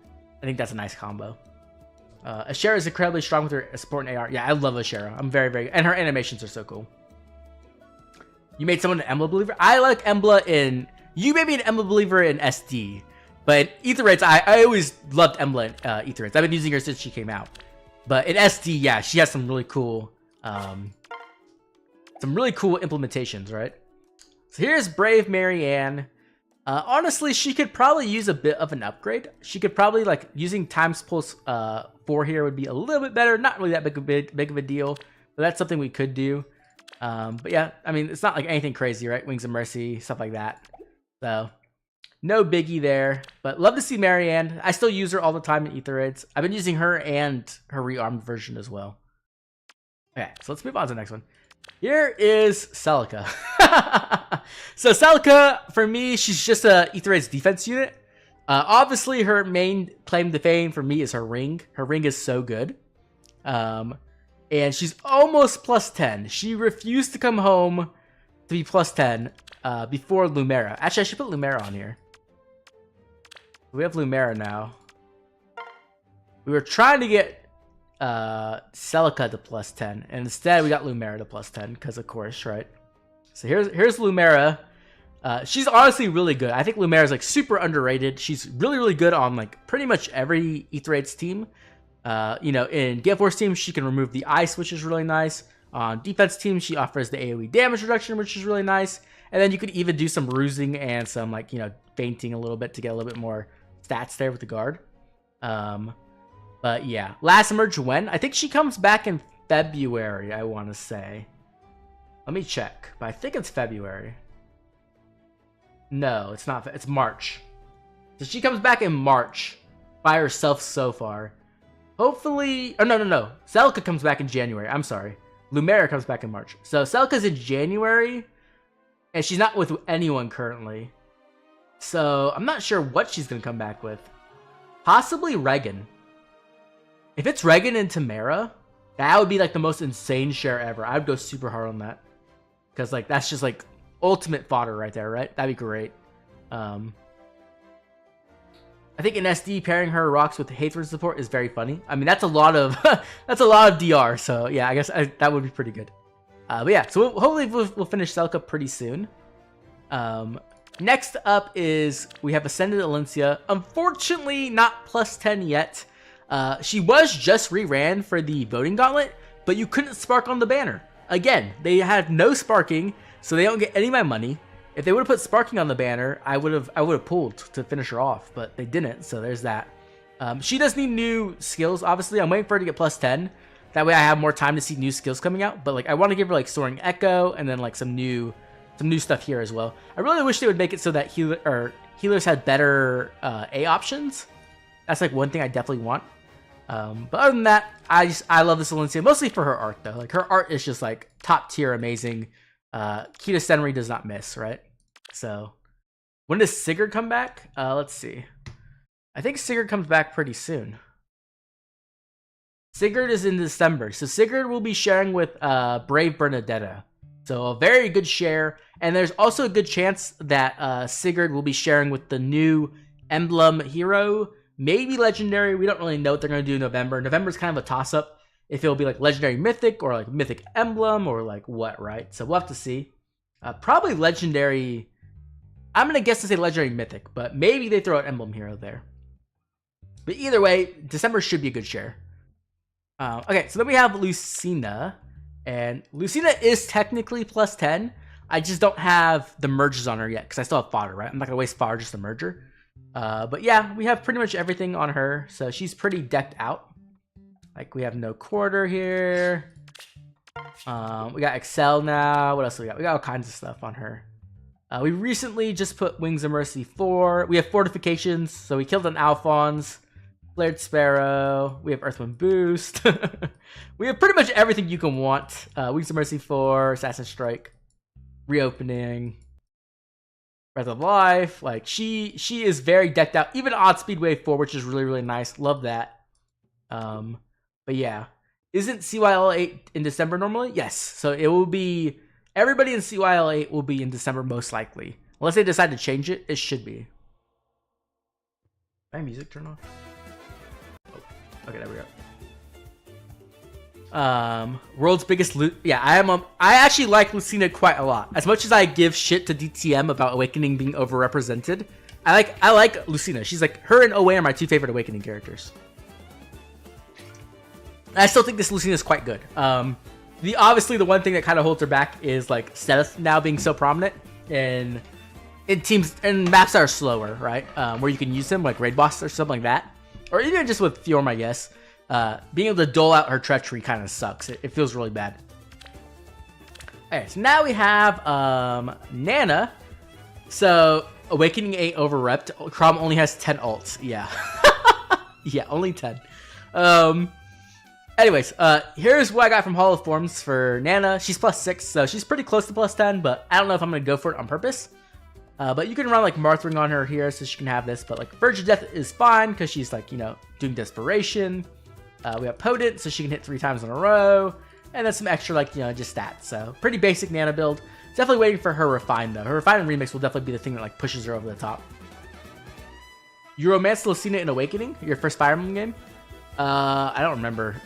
I think that's a nice combo. Ashera is incredibly strong with her support and AR. Yeah, I love Ashera. I'm very, very... And her animations are so cool. You made someone an Emblem believer? I like Emblem in... You made me an Emblem believer in SD. But Aether Raids, I always loved Emblem Aether Raids. I've been using her since she came out. But in SD, yeah, she has some really cool implementations, right? So here's Brave Marianne. Honestly, she could probably use a bit of an upgrade. She could probably, like, using Times Pulse 4 here would be a little bit better. Not really that big of a deal, but that's something we could do. But yeah, I mean, it's not like anything crazy, right? Wings of Mercy, stuff like that. So no biggie there, but love to see Marianne. I still use her all the time in Aether Raids. I've been using her and her rearmed version as well. Okay, so let's move on to the next one. Here is Celica. So Celica, for me, she's just a Aether Raids defense unit. Obviously, her main claim to fame for me is her ring. Her ring is so good. And she's almost +10. She refused to come home to be +10 before Lumera. Actually, I should put Lumera on here. We have Lumera now. We were trying to get Celica to +10, and instead we got Lumera to +10 because of course, right? So here's Lumera. She's honestly really good. I think Lumera is like super underrated. She's really, really good on like pretty much every Aether Raids team. You know, in Gale Force teams, she can remove the ice, which is really nice. On defense teams, she offers the AoE damage reduction, which is really nice. And then you could even do some rusing and some, like, you know, fainting a little bit to get a little bit more stats there with the guard. But yeah, last emerge when? I think she comes back in February, I want to say. Let me check, but I think it's February. No, it's not. It's March. So she comes back in March by herself so far. Hopefully... Oh, no. Celica comes back in January. I'm sorry. Lumera comes back in March. So Celica's in January, and she's not with anyone currently. So I'm not sure what she's going to come back with. Possibly Regan. If it's Regan and Tamara, that would be like the most insane share ever. I would go super hard on that. Because like that's just like ultimate fodder right there, right? That'd be great. I think in SD pairing her rocks with Aether support is very funny. I mean, that's a lot of that's a lot of DR. So yeah, I guess that would be pretty good. But yeah, so hopefully we'll finish Selka pretty soon. Next up is we have Ascended Alencia. Unfortunately, not plus 10 yet. She was just re-ran for the voting gauntlet, but you couldn't spark on the banner. Again, they had no sparking, so they don't get any of my money. If they would have put sparking on the banner, I would have pulled to finish her off, but they didn't, so there's that. She does need new skills, obviously. I'm waiting for her to get plus 10. That way I have more time to see new skills coming out, but like I want to give her like Soaring Echo and then like some new stuff here as well. I really wish they would make it so that healers had better A options. That's like one thing I definitely want. But other than that, I love this Alencia, mostly for her art though. Like her art is just like top tier amazing. Kita Senri does not miss, right? So when does Sigurd come back? Let's see. I think Sigurd comes back pretty soon. Sigurd is in December. So Sigurd will be sharing with Brave Bernadetta. So a very good share. And there's also a good chance that Sigurd will be sharing with the new Emblem hero. Maybe Legendary. We don't really know what they're going to do in November. November's kind of a toss-up. If it'll be like Legendary Mythic or like Mythic Emblem or like what, right? So we'll have to see. Probably Legendary. I'm going to guess to say Legendary Mythic, but maybe they throw an Emblem hero there. But either way, December should be a good share. Okay, so then we have Lucina. And Lucina is technically plus 10. I just don't have the merges on her yet because I still have fodder, right? I'm not going to waste fodder just to merge her. But yeah, we have pretty much everything on her. So she's pretty decked out. Like we have no quarter here. We got Excel now. What else do we got? We got all kinds of stuff on her. We recently just put Wings of Mercy 4. We have fortifications. So we killed an Alphonse. Flared Sparrow. We have Earthwind Boost. We have pretty much everything you can want. Wings of Mercy 4. Assassin Strike. Reopening. Breath of Life. Like she is very decked out. Even Odd Speed Wave 4, which is really, really nice. Love that. But yeah. Isn't CYL 8 in December normally? Yes. So it will be... Everybody in CYL 8 will be in December most likely. Unless they decide to change it, it should be. My music turn off? Oh, okay, there we go. World's biggest loot. Yeah, I actually like Lucina quite a lot. As much as I give shit to DTM about Awakening being overrepresented, I like Lucina. She's like, her and Owain are my two favorite Awakening characters. I still think this Lucina is quite good. Obviously the one thing that kind of holds her back is like Stealth now being so prominent in teams and maps that are slower, right? Where you can use them like Raid Boss or something like that, or even just with Fjorm, I guess. Being able to dole out her treachery kind of sucks. It feels really bad. Alright, so now we have Nana. So Awakening 8 overrepped. Crom only has 10 ults. Yeah. Yeah, only 10. Anyways, here's what I got from Hall of Forms for Nana. She's plus 6, so she's pretty close to plus 10, but I don't know if I'm going to go for it on purpose. But you can run like Marthring on her here, so she can have this. But like Verge of Death is fine, because she's like, you know, doing Desperation. We have Potent, so she can hit 3 times in a row. And then some extra, like, you know, just stats. So pretty basic Nana build. Definitely waiting for her Refine, though. Her Refine and Remix will definitely be the thing that like pushes her over the top. You romanced Lucina in Awakening, your first Fire Emblem game? I don't remember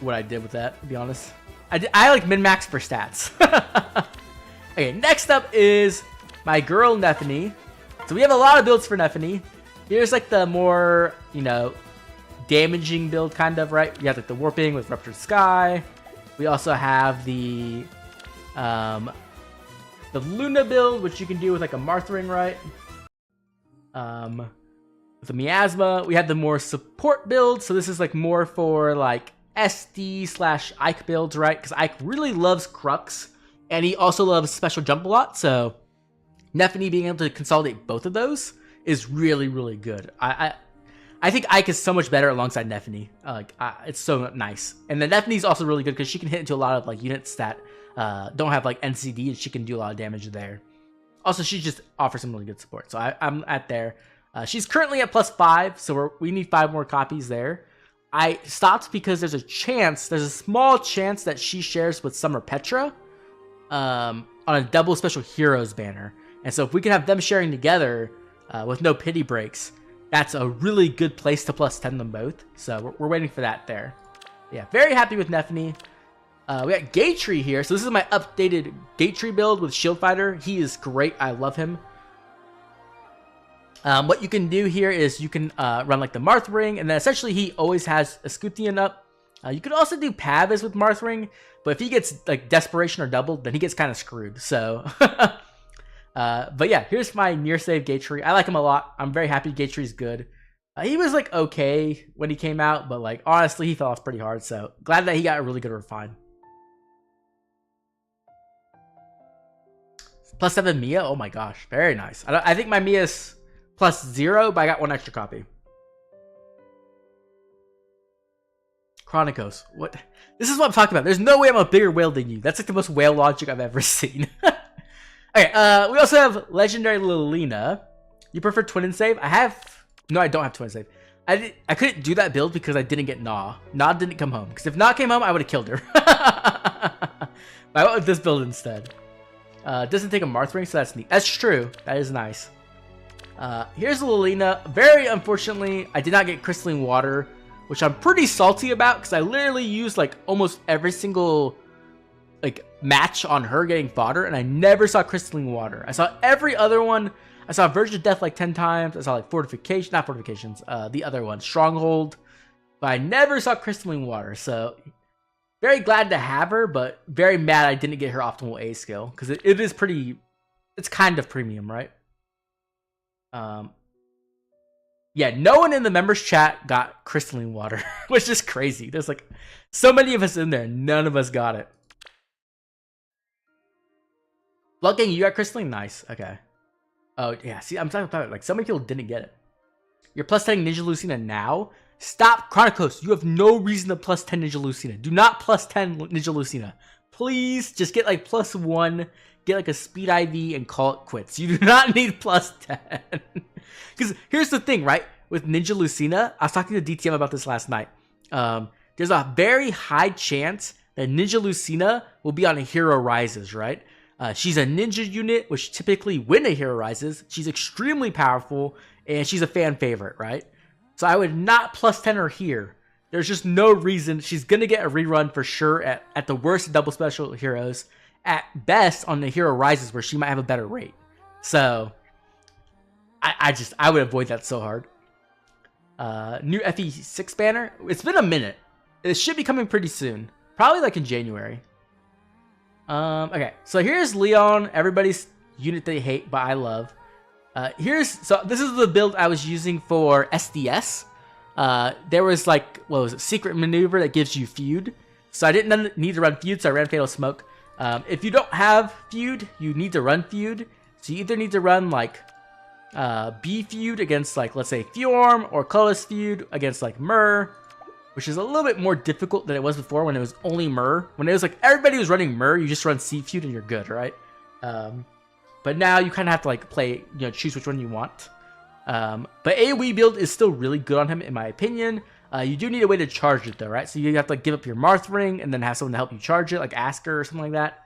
what I did with that, to be honest. I like min-max for stats. Okay, next up is my girl Nephany. So we have a lot of builds for Nephany. Here's like the more, you know, damaging build kind of, right? You have like the Warping with Ruptured Sky. We also have the Luna build, which you can do with like a Marthring, right? With the Miasma. We have the more support build. So this is like more for like SD/Ike builds, right? Because Ike really loves Crux, and he also loves Special Jump a lot. So Nephany being able to consolidate both of those is really, really good. I think Ike is so much better alongside Nephany. It's so nice. And then Nephany is also really good because she can hit into a lot of like units that don't have like NCD, and she can do a lot of damage there. Also, she just offers some really good support. So I'm at there. She's currently at +5, so we need 5 more copies there. I stopped because there's a small chance that she shares with Summer Petra on a double special heroes banner. And so if we can have them sharing together with no pity breaks, that's a really good place to +10 them both. So we're waiting for that there. Yeah, very happy with Nephany. We got Gatry here. So this is my updated Gatry build with Shield Fighter. He is great. I love him. What you can do here is you can run like the Marth Ring, and then essentially he always has Escutian up. You could also do Pavis with Marth Ring, but if he gets like Desperation or doubled, then he gets kind of screwed. So, but yeah, here's my near save Gatry. I like him a lot. I'm very happy Gatry's good. He was like okay when he came out, but like honestly, he fell off pretty hard. So glad that he got a really good refine. +7 Mia. Oh my gosh, very nice. I think my Mia's +0, but I got 1 extra copy. Chronicos. What? This is what I'm talking about. There's no way I'm a bigger whale than you. That's like the most whale logic I've ever seen. Okay, we also have Legendary Lilina. You prefer Twin and Save? No, I don't have Twin and Save. I couldn't do that build because I didn't get Gnaw. Gnaw didn't come home. Because if Gnaw came home, I would have killed her. But I went with this build instead. Doesn't take a Marth Ring, so that's neat. That's true. That is nice. Here's Lilina. Very unfortunately, I did not get Crystalline Water, which I'm pretty salty about because I literally used like almost every single like match on her getting fodder, and I never saw Crystalline Water. I saw every other one. I saw Verge of Death like 10 times. I saw like not Fortifications, the other one, Stronghold, but I never saw Crystalline Water. So very glad to have her, but very mad I didn't get her optimal A skill because it is pretty. It's kind of premium, right? Yeah, no one in the members chat got Crystalline Water, which is crazy. There's like so many of us in there, none of us got it. Blood Gang, you got Crystalline? Nice. Okay. Oh yeah, see, I'm talking about it. Like so many people didn't get it. You're +10 Ninja Lucina now. Stop, Chronicos. You have no reason to +10 Ninja Lucina. Do not +10 Ninja Lucina. Please, just get like +1. Get like a speed IV and call it quits. You do not need +10. Because here's the thing, right? With Ninja Lucina, I was talking to DTM about this last night. There's a very high chance that Ninja Lucina will be on a Hero Rises, right? She's a ninja unit, which typically when a Hero Rises, she's extremely powerful, and she's a fan favorite, right? So I would not +10 her here. There's just no reason. She's going to get a rerun for sure at the worst double special heroes. At best on the Hero Rises where she might have a better rate. So I would avoid that so hard. New FE6 banner. It's been a minute. It should be coming pretty soon. Probably like in January. Okay, so here's Leon, everybody's unit they hate, but I love. So this is the build I was using for SDS. There was like, what was it, Secret Maneuver that gives you Feud. So I didn't need to run Feud, so I ran Fatal Smoke. If you don't have Feud, you need to run Feud. So you either need to run like B Feud against like, let's say Fjorm, or Colorless Feud against like Myrrh, which is a little bit more difficult than it was before when it was only Myrrh. When it was like everybody was running Myrrh, you just run C Feud and you're good, right? But now you kind of have to like play, choose which one you want. But AoE build is still really good on him in my opinion. You do need a way to charge it though, right? So you have to like give up your Marth Ring and then have someone to help you charge it, like Asker or something like that.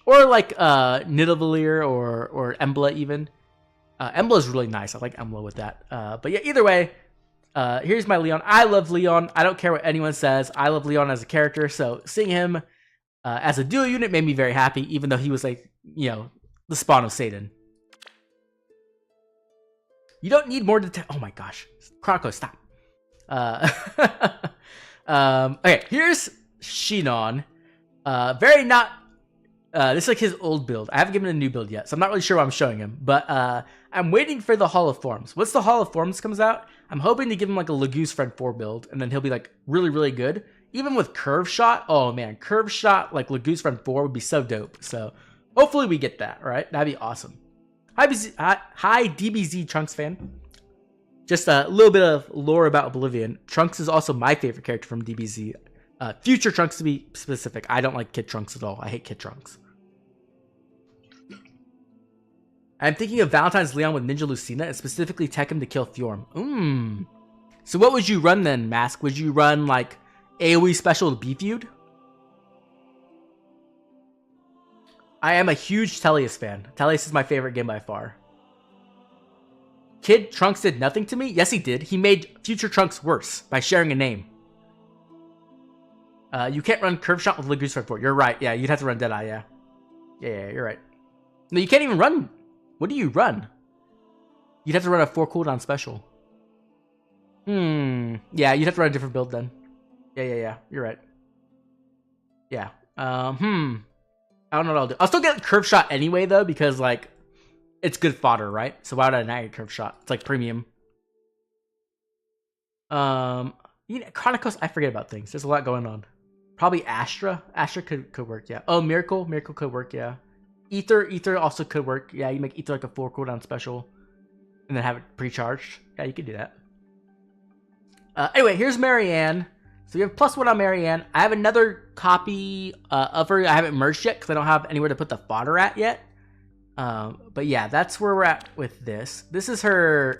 Or like Nidavellir or Emblem even. Emblem is really nice. I like Emblem with that. But yeah, either way, here's my Leon. I love Leon. I don't care what anyone says. I love Leon as a character. So seeing him as a duo unit made me very happy, even though he was like, the spawn of Satan. You don't need more to... Oh my gosh. Chronicos, stop. Okay, here's Shinon. Very not... this is like his old build. I haven't given him a new build yet, so I'm not really sure what I'm showing him. But I'm waiting for the Hall of Forms. Once the Hall of Forms comes out, I'm hoping to give him like a Lagoose Friend 4 build, and then he'll be like really, really good. Even with Curve Shot, oh man, Curve Shot like Lagoose Friend 4 would be so dope. So hopefully we get that, right? That'd be awesome. Hi DBZ Trunks fan. Just a little bit of lore about Oblivion. Trunks is also my favorite character from DBZ. Future Trunks, to be specific. I don't like Kid Trunks at all. I hate Kid Trunks. I'm thinking of Valentine's Leon with Ninja Lucina and specifically tech him to kill Fjorm. So what would you run then, Mask? Would you run like AoE special to B-Feud? I am a huge Tellius fan. Tellius is my favorite game by far. Kid Trunks did nothing to me? Yes, he did. He made future Trunks worse by sharing a name. You can't run Curve Shot with Lagoose Fight 4. You're right. Yeah, you'd have to run Deadeye, yeah. Yeah, you're right. No, you can't even run. What do you run? You'd have to run a 4 cooldown special. Yeah, you'd have to run a different build then. Yeah. You're right. Yeah. I don't know what I'll do. I'll still get Curve Shot anyway, though, because, like, it's good fodder, right? So why would I not get Curve Shot? It's, like, premium. Chronicles, I forget about things. There's a lot going on. Probably Astra. Astra could work, yeah. Oh, Miracle. Miracle could work, yeah. Ether also could work. Yeah, you make Ether like a 4 cooldown special. And then have it pre-charged. Yeah, you could do that. Anyway, here's Marianne. So we have +1 on Marianne. I have another copy of her. I haven't merged yet because I don't have anywhere to put the fodder at yet. But yeah, that's where we're at with this. This is her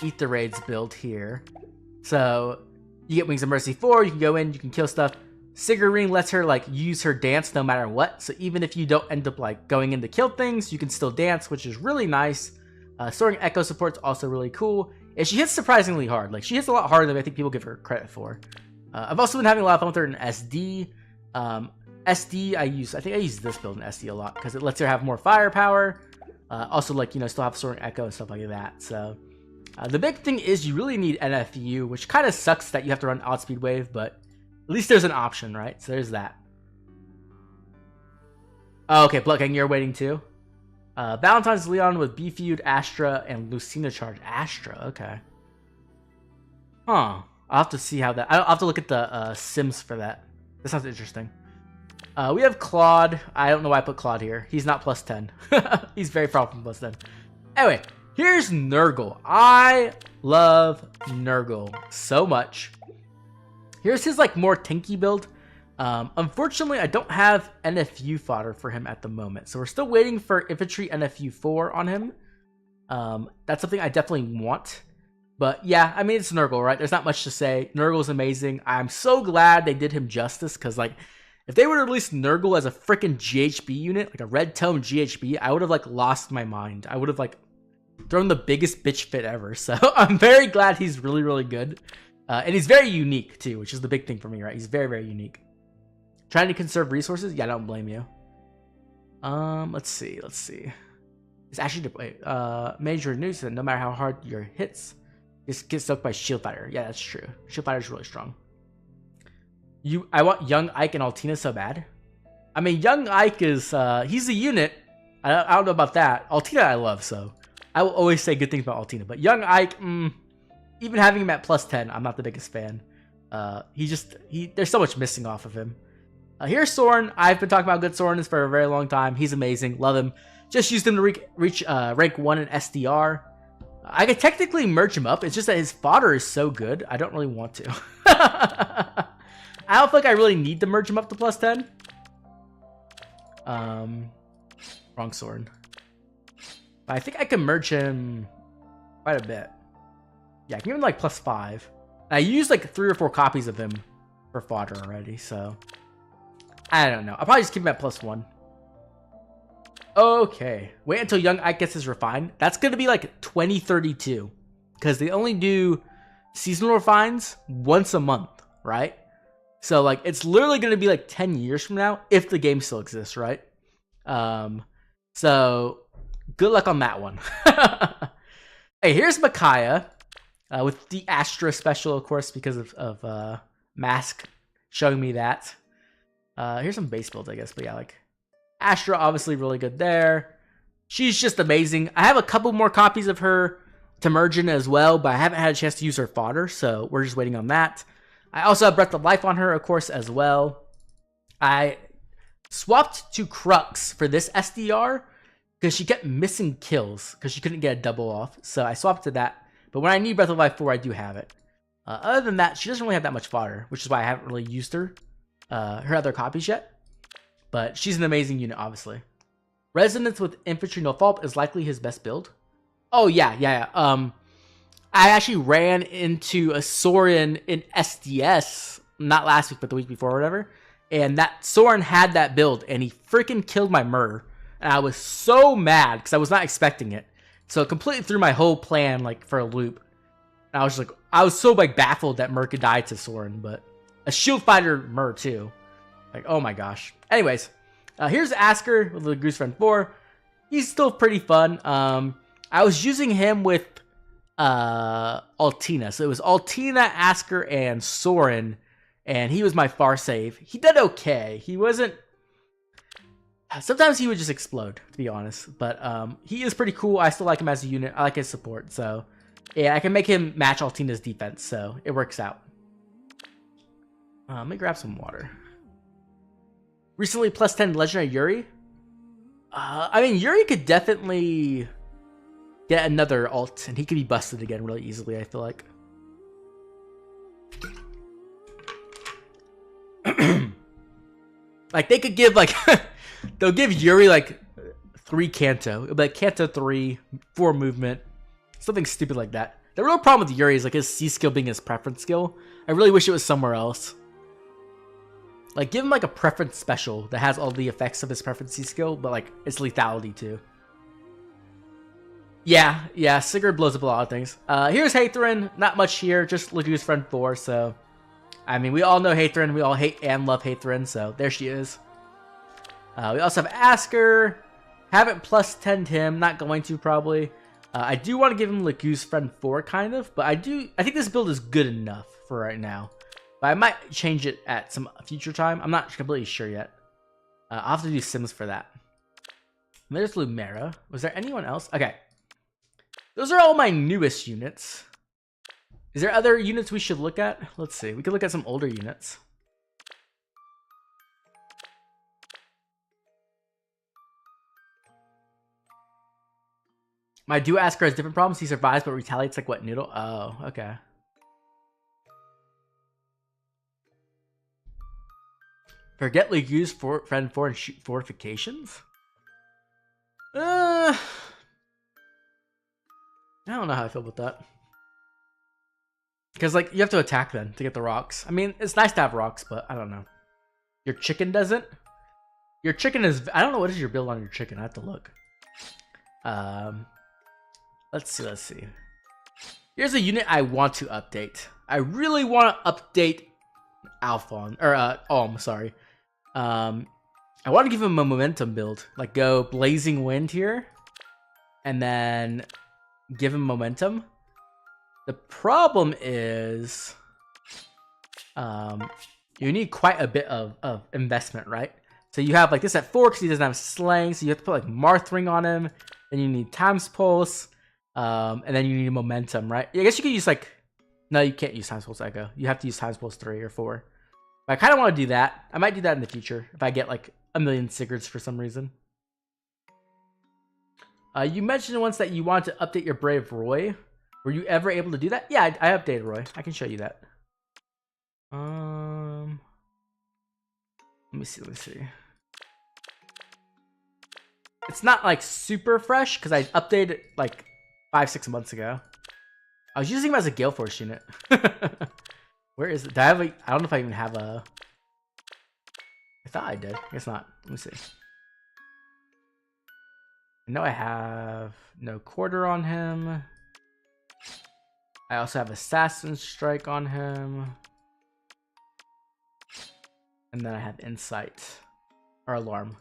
Aether Raids build here. So you get Wings of Mercy 4. You can go in, you can kill stuff. Sigurd Ring lets her like use her dance no matter what. So even if you don't end up like going in to kill things, you can still dance, which is really nice. Soaring Echo support's also really cool. And she hits surprisingly hard. Like, she hits a lot harder than I think people give her credit for. I've also been having a lot of fun with her in SD. SD, I think I use this build in SD a lot because it lets her have more firepower. Also, like, you know, still have Soaring Echo and stuff like that. So, the big thing is you really need NFU, which kind of sucks that you have to run Outspeed Wave, but at least there's an option, right? So there's that. Oh, okay, Bloodgang, you're waiting too. Valentine's Leon with B-Feud, Astra, and Lucina Charge. Astra, okay. Huh. I'll have to see how that... I'll have to look at the sims for that. That sounds interesting. We have Claude. I don't know why I put Claude here. He's not +10. He's very far from +10. Anyway, here's Nurgle. I love Nurgle so much. Here's his like more tanky build. Unfortunately, I don't have NFU fodder for him at the moment, so we're still waiting for Infantry NFU 4 on him. That's something I definitely want. But yeah, I mean, it's Nurgle, right? There's not much to say. Nurgle's amazing. I'm so glad they did him justice, because like, if they would have released Nurgle as a freaking GHB unit, like a red tone GHB, I would have like lost my mind. I would have like thrown the biggest bitch fit ever. So I'm very glad he's really, really good. And he's very unique too, which is the big thing for me, right? He's very, very unique. Trying to conserve resources? Yeah, I don't blame you. Let's see. It's actually, wait, Major News said no matter how hard your hits, just get stuck by Shield Fighter. Yeah, that's true. Shield Fighter is really strong. I want Young Ike and Altina so bad. I mean, Young Ike is, he's a unit. I don't know about that. Altina I love, so I will always say good things about Altina. But Young Ike, even having him at +10, I'm not the biggest fan. There's so much missing off of him. Here's Soren. I've been talking about good Soren for a very long time. He's amazing. Love him. Just used him to reach rank 1 in SDR. I could technically merge him up. It's just that his fodder is so good. I don't really want to. I don't think I really need to merge him up to +10. Wrong Soren. But I think I can merge him quite a bit. Yeah, I can give him like +5. I used like 3 or 4 copies of him for fodder already, so... I don't know. I'll probably just keep him at +1. Okay. Wait until Young Ike gets his refine. That's going to be like 2032. Because they only do seasonal refines once a month, right? So like it's literally going to be like 10 years from now if the game still exists, right? So good luck on that one. Hey, here's Micaiah with the Astra special, of course, because of Mask showing me that. Here's some base builds, I guess, but yeah, like Astra, obviously really good there. She's just amazing. I have a couple more copies of her to merge in as well, but I haven't had a chance to use her fodder, so we're just waiting on that. I also have Breath of Life on her, of course, as well. I swapped to Crux for this SDR because she kept missing kills because she couldn't get a double off, so I swapped to that. But when I need Breath of Life 4, I do have it. Other than that, she doesn't really have that much fodder, which is why I haven't really used her other copies yet. But she's an amazing unit, obviously. Resonance with Infantry No Fault is likely his best build. Oh, yeah. I actually ran into a Soren in SDS, not last week, but the week before or whatever. And that Soren had that build, and he freaking killed my Myrrh. And I was so mad, because I was not expecting it. So it completely threw my whole plan, like, for a loop. And I was just like, I was so, like, baffled that Myrrh could die to Soren, but a shield fighter Myrrh, too. Like, oh my gosh. Anyways, here's Asker with the Goose Friend 4. He's still pretty fun. I was using him with Altina. So it was Altina, Asker, and Soren. And he was my far save. He did okay. He wasn't... Sometimes he would just explode, to be honest. But he is pretty cool. I still like him as a unit. I like his support. So yeah, I can make him match Altina's defense. So it works out. Let me grab some water. Recently plus 10 legendary Yuri. I mean, Yuri could definitely get another ult, and he could be busted again really easily, I feel like. Like, they could give, like... they'll give Yuri, like, 3 Canto. It'll be like Canto 3, 4 movement. Something stupid like that. The real problem with Yuri is, like, his C skill being his preference skill. I really wish it was somewhere else. Like, give him, like, a preference special that has all the effects of his preference C skill, but, like, it's lethality, too. Yeah, Sigurd blows up a lot of things. Here's Hathrin. Not much here, just Lagoose Friend 4, so... I mean, we all know Hathrin. We all hate and love Hathrin, so there she is. We also have Asker. Haven't plus 10'd him. Not going to, probably. I do want to give him Lagoose Friend 4, kind of, but I think this build is good enough for right now. But I might change it at some future time. I'm not completely sure yet. I'll have to do Sims for that. And there's Lumera. Was there anyone else? Okay. Those are all my newest units. Is there other units we should look at? Let's see. We could look at some older units. My duo Asker has different problems. He survives but retaliates like what, Noodle? Oh, okay. Forget Lagoose Friend 4 and shoot fortifications? I don't know how I feel about that. Because, like, you have to attack them to get the rocks. I mean, it's nice to have rocks, but I don't know. Your chicken doesn't? Your chicken is... I don't know what is your build on your chicken. I have to look. Let's see. Here's a unit I want to update. I really want to update Alphon. Or, sorry. I want to give him a momentum build. Like, go Blazing Wind here. And then give him momentum. The problem is... you need quite a bit of investment, right? So you have, like, this at 4 because he doesn't have Slang. So you have to put, like, Marthring on him. Then you need Times Pulse. And then you need momentum, right? I guess you could use, like... No, you can't use Times Pulse Echo. You have to use Times Pulse 3 or 4. But I kind of want to do that. I might do that in the future if I get, like, a million Sigurds for some reason. You mentioned once that you want to update your Brave Roy. Were you ever able to do that? Yeah, I updated Roy. I can show you that. Let me see. It's not, like, super fresh because I updated it, like, 5-6 months ago. I was using him as a Gale Force unit. Where is it? Do I have I don't know if I even have a... I thought I did. I guess not. Let me see. I know I have no quarter on him. I also have Assassin Strike on him. And then I have Insight. Or Alarm.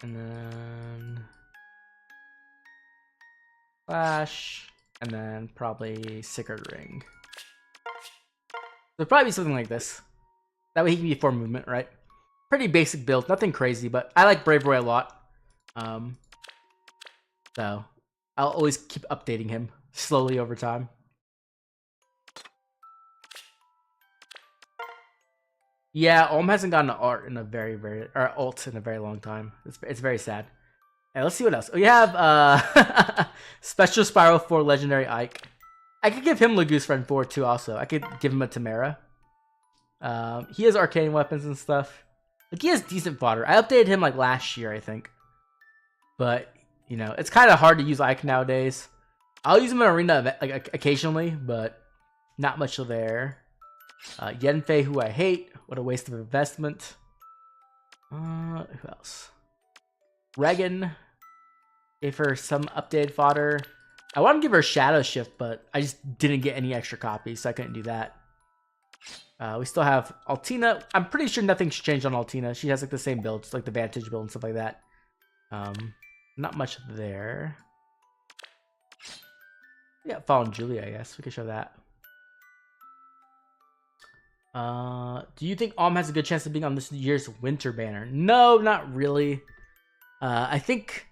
And then... Flash. And then probably Sigurd Ring. There'll probably be something like this. That way he can be 4 movement, right? Pretty basic build. Nothing crazy, but I like Brave Roy a lot. So I'll always keep updating him slowly over time. Yeah, Olm hasn't gotten an art in a ult in a very long time. It's very sad. Hey, let's see what else. We have Special Spiral for Legendary Ike. I could give him Lagoose Friend 4 too also. I could give him a Tamara. He has arcane weapons and stuff. Like, he has decent fodder. I updated him like last year, I think. but you know, it's kind of hard to use Ike nowadays. I'll use him in arena like occasionally, but not much there. Yenfei, who I hate. What a waste of investment. Who else? Regan. Gave her some updated fodder. I want to give her Shadow Shift, but I just didn't get any extra copies, so I couldn't do that. We still have Altina. I'm pretty sure nothing's changed on Altina. She has like the same builds, like the Vantage build and stuff like that. Not much there. Yeah, Fallen Julia, I guess. We could show that. Do you think Alm has a good chance of being on this year's winter banner? No, not really. I think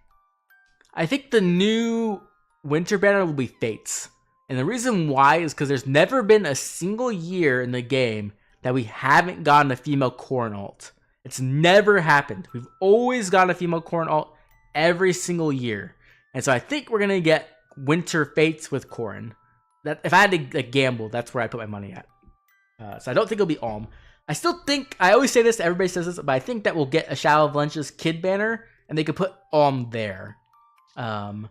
the new winter banner will be Fates. And the reason why is because there's never been a single year in the game that we haven't gotten a female Corrin ult. It's never happened. We've always gotten a female Corrin ult every single year. And so I think we're going to get Winter Fates with Corrin. That if I had to like, gamble, that's where I put my money at. So I don't think it'll be Alm. I still think, I always say this, everybody says this, but I think that we'll get a Shadow of Valencia's kid banner, and they could put Alm there. And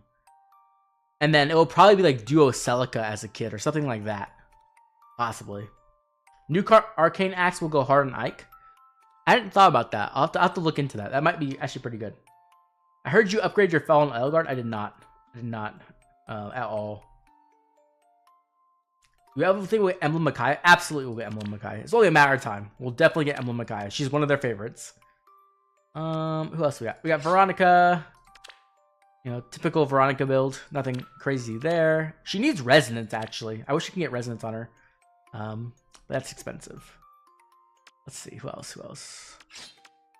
then it will probably be like Duo Celica as a kid or something like that. Possibly. New Arcane Axe will go hard on Ike. I hadn't thought about that. I'll have to look into that. That might be actually pretty good. I heard you upgrade your Fallen Edelgard. I did not. I did not at all. Do you have a thing with Emblem Micaiah? Absolutely will get Emblem Micaiah. It's only a matter of time. We'll definitely get Emblem Micaiah. She's one of their favorites. Who else we got? We got Veronica. You know, typical Veronica build. Nothing crazy there. She needs Resonance, actually. I wish you can get Resonance on her. But that's expensive. Let's see. Who else? Who else?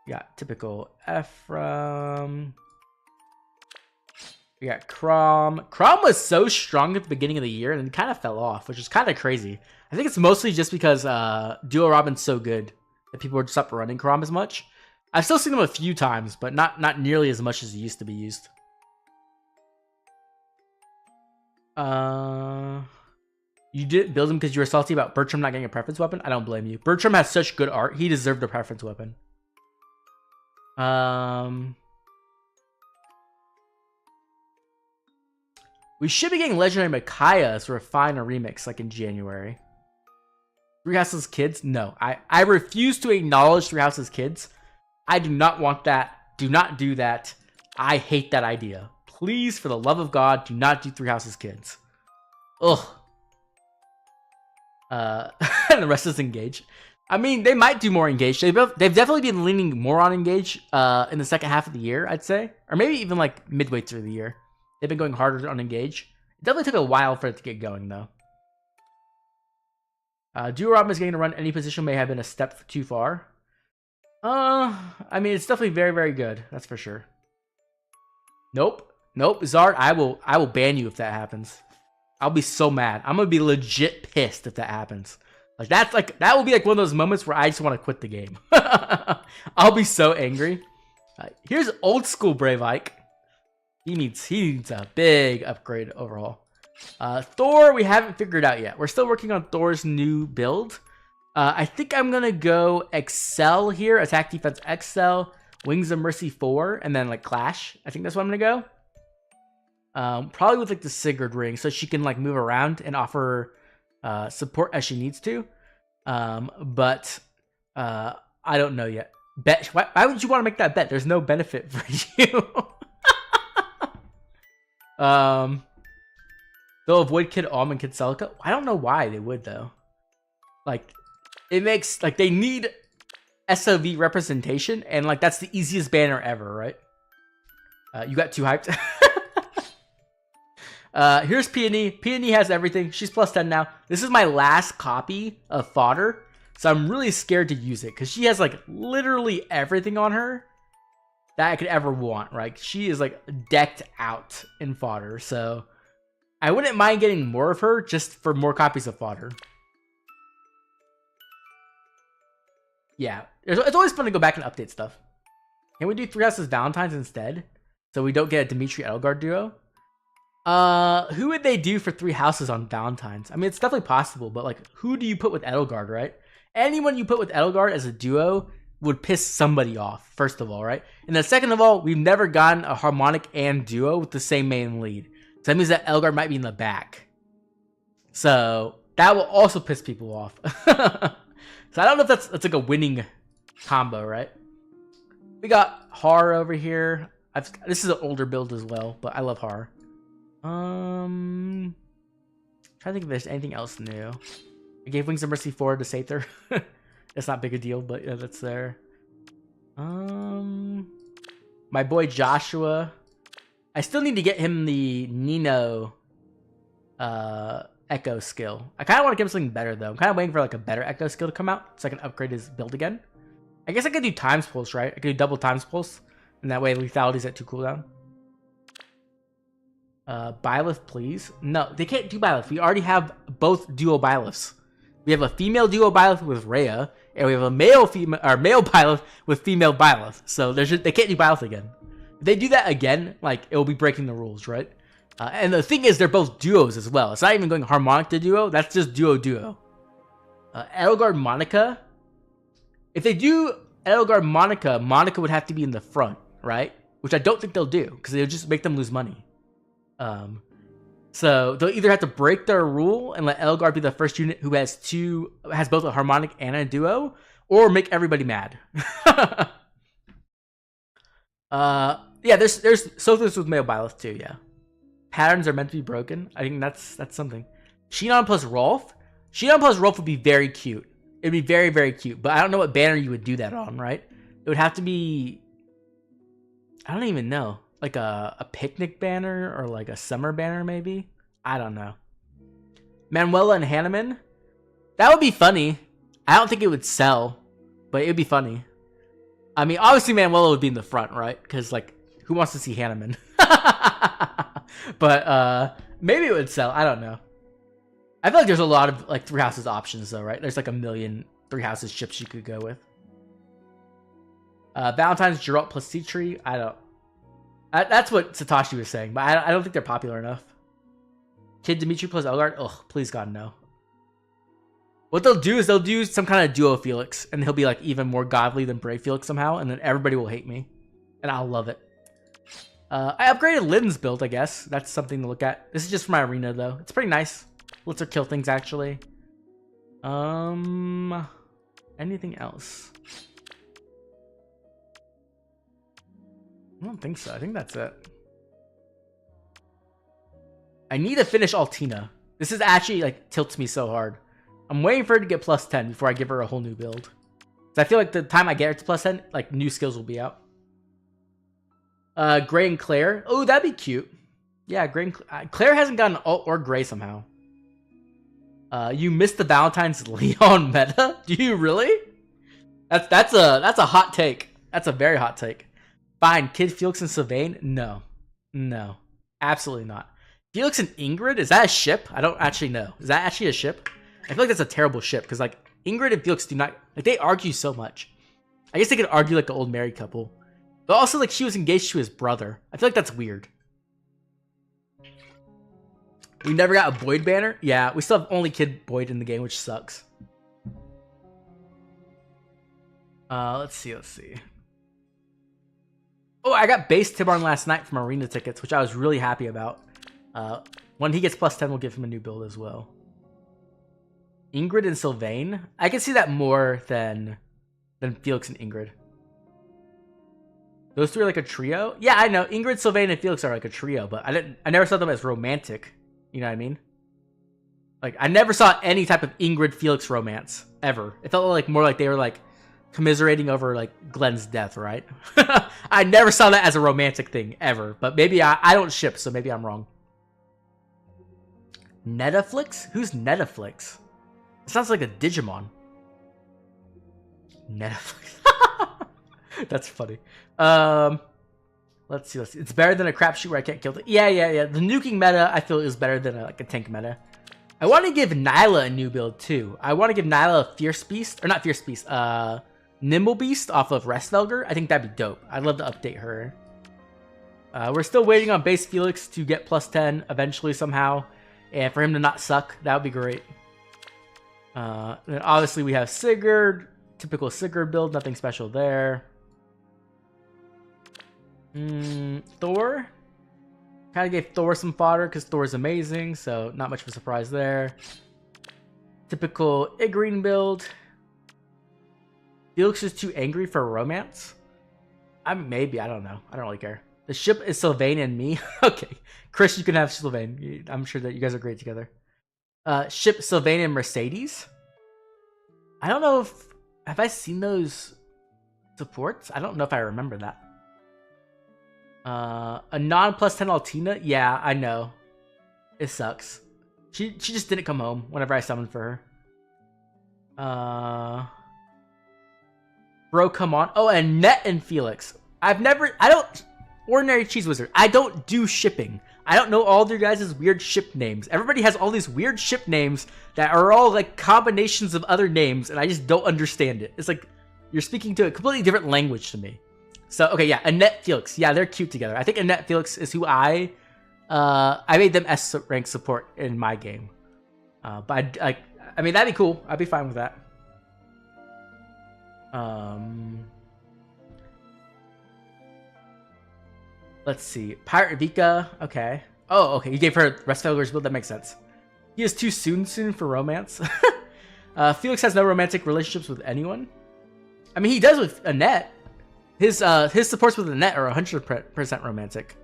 We got typical Ephraim. We got Crom. Crom was so strong at the beginning of the year and then kind of fell off, which is kind of crazy. I think it's mostly just because Duo Robin's so good that people would stop running Crom as much. I've still seen them a few times, but not nearly as much as it used to be used. You didn't build him because you were salty about Bertram not getting a preference weapon? I don't blame you. Bertram has such good art. He deserved a preference weapon. We should be getting Legendary Micaiah to refine a remix like in January. Three Houses Kids? No. I refuse to acknowledge Three Houses Kids. I do not want that. Do not do that. I hate that idea. Please, for the love of God, do not do Three Houses Kids. Ugh. And the rest is Engage. I mean, they might do more Engage. They've definitely been leaning more on Engage in the second half of the year, I'd say. Or maybe even like midway through the year. They've been going harder on Engage. It definitely took a while for it to get going, though. Duo Robin is getting to run any position may have been a step too far. I mean, it's definitely very, very good. That's for sure. Nope. Nope. Zard, I will ban you if that happens. I'll be so mad. I'm gonna be legit pissed if that happens. Like that will be like one of those moments where I just want to quit the game. I'll be so angry. Here's old school Brave Ike. He needs a big upgrade overhaul. Thor, we haven't figured out yet. We're still working on Thor's new build. I think I'm gonna go Excel here, attack defense Excel, Wings of Mercy 4, and then like Clash. I think that's what I'm gonna go. Probably with like the Sigurd ring, so she can like move around and offer support as she needs to. But I don't know yet. Bet. Why would you want to make that bet? There's no benefit for you. They'll avoid Kid Alm and Kid Celica. I don't know why they would though. Like, it makes like they need SOV representation, and like that's the easiest banner ever, right? You got too hyped. Here's Peony. Peony has everything. She's plus 10 now. This is my last copy of Fodder, so I'm really scared to use it because she has like literally everything on her that I could ever want, right? She is like decked out in Fodder, so I wouldn't mind getting more of her just for more copies of Fodder. Yeah, it's always fun to go back and update stuff. Can we do Three Houses Valentine's instead, so we don't get a Dimitri Edelgard duo? Who would they do for Three Houses on Valentine's? I mean, it's definitely possible, but like, who do you put with Edelgard, right? Anyone you put with Edelgard as a duo would piss somebody off, first of all, right? And then second of all, we've never gotten a harmonic and duo with the same main lead. So that means that Elgar might be in the back. So that will also piss people off. So I don't know if that's like a winning combo, right? We got Har over here. This is an older build as well, but I love Har. Trying to think if there's anything else new. I gave Wings of Mercy 4 to Aether. It's not big a deal, but yeah, that's there. My boy Joshua. I still need to get him the Nino Echo skill. I kind of want to give him something better, though. I'm kind of waiting for like a better Echo skill to come out so I can upgrade his build again. I guess I could do Times Pulse, right? I could do double Times Pulse, and that way Lethality's at 2 cooldown. Byleth, please. No, they can't do Byleth. We already have both duo Byleths. We have a female duo Byleth with Rhea, and we have a male Byleth with female Byleth. So they can't do Byleth again. If they do that again, like, it will be breaking the rules, right? And the thing is, they're both duos as well. It's not even going harmonic to duo. That's just duo. Edelgard Monica. If they do Edelgard Monica, Monica would have to be in the front, right? Which I don't think they'll do, because they'll just make them lose money. So they'll either have to break their rule and let Edelgard be the first unit who has both a harmonic and a duo, or make everybody mad. Yeah, there's Sothis with male Byleth too, yeah. Patterns are meant to be broken. I think that's something. Xenon plus Rolf. Xenon plus Rolf would be very cute. It'd be very, very cute. But I don't know what banner you would do that on, right? It would have to be... I don't even know. Like a picnic banner or like a summer banner maybe? I don't know. Manuela and Hanneman. That would be funny. I don't think it would sell. But it would be funny. I mean, obviously Manuela would be in the front, right? Because, like, who wants to see Hanneman? But maybe it would sell. I don't know. I feel like there's a lot of like 3 houses options though, right? There's like a million 3 houses ships you could go with. Valentine's Geralt plus Citri. I don't. That's what Satoshi was saying, but I don't think they're popular enough. Kid Dimitri plus Elgard. Ugh, please God no. What they'll do is they'll do some kind of duo Felix, and he'll be like even more godly than Brave Felix somehow, and then everybody will hate me, and I'll love it. I upgraded Lynn's build, I guess. That's something to look at. This is just for my arena, though. It's pretty nice. Lets her kill things, actually. Anything else? I don't think so. I think that's it. I need to finish Altina. This is actually, like, tilts me so hard. I'm waiting for her to get plus 10 before I give her a whole new build. So I feel like the time I get her to plus 10, like, new skills will be out. Gray and Claire. Oh, that'd be cute. Yeah, Gray and Claire hasn't gotten alt or Gray somehow. You missed the Valentine's Leon meta? Do you really? That's a hot take. That's a very hot take. Fine, Kid Felix and Sylvain? No. No. Absolutely not. Felix and Ingrid? Is that a ship? I don't actually know. Is that actually a ship? I feel like that's a terrible ship, because like Ingrid and Felix do not, like, they argue so much. I guess they could argue like an old married couple. But also, like, she was engaged to his brother. I feel like that's weird. We never got a Boyd banner? Yeah, we still have only Kid Boyd in the game, which sucks. Let's see. Oh, I got base Tibarn last night from arena tickets, which I was really happy about. When he gets plus 10, we'll give him a new build as well. Ingrid and Sylvain? I can see that more than Felix and Ingrid. Those two are like a trio? Yeah, I know. Ingrid, Sylvain, and Felix are like a trio, but I never saw them as romantic. You know what I mean? Like, I never saw any type of Ingrid Felix romance ever. It felt like more like they were like commiserating over like Glenn's death, right? I never saw that as a romantic thing ever, but maybe I don't ship, so maybe I'm wrong. Netaflix? Who's Netaflix? It sounds like a Digimon. Netaflix. That's funny. Let's see. It's better than a crapshoot where I can't kill it. Yeah. The nuking meta, I feel, is better than like a tank meta. I want to give Nyla a new build too. I want to give Nyla a Fierce Beast, or not Fierce Beast, Nimble Beast off of Restvelger. I think that'd be dope. I'd love to update her. We're still waiting on base Felix to get plus 10 eventually somehow, and for him to not suck, that would be great. And obviously we have Sigurd, Typical Sigurd build, nothing special there. Thor. Kind of gave Thor some fodder because Thor's amazing, so not much of a surprise there. Typical Igreen build. Felix is too angry for romance. Maybe, I don't know. I don't really care. The ship is Sylvain and me. Okay. Chris, you can have Sylvain. I'm sure that you guys are great together. Ship Sylvain and Mercedes. I don't know if... Have I seen those supports? I don't know if I remember that. A non-+10 Altina? Yeah, I know. It sucks. She just didn't come home whenever I summoned for her. Bro, come on. Oh, and Net and Felix. Ordinary Cheese Wizard. I don't do shipping. I don't know all their guys' weird ship names. Everybody has all these weird ship names that are all like combinations of other names, and I just don't understand it. It's like you're speaking to a completely different language to me. So, okay, yeah, Annette Felix. Yeah, they're cute together. I think Annette Felix is who I made them S rank support in my game. But I mean, that'd be cool. I'd be fine with that. Let's see. Pirate Vika. Okay. Oh, okay. You gave her Rest Failures build. That makes sense. He is too soon for romance. Felix has no romantic relationships with anyone. I mean, he does with Annette. His supports with Annette are 100% romantic.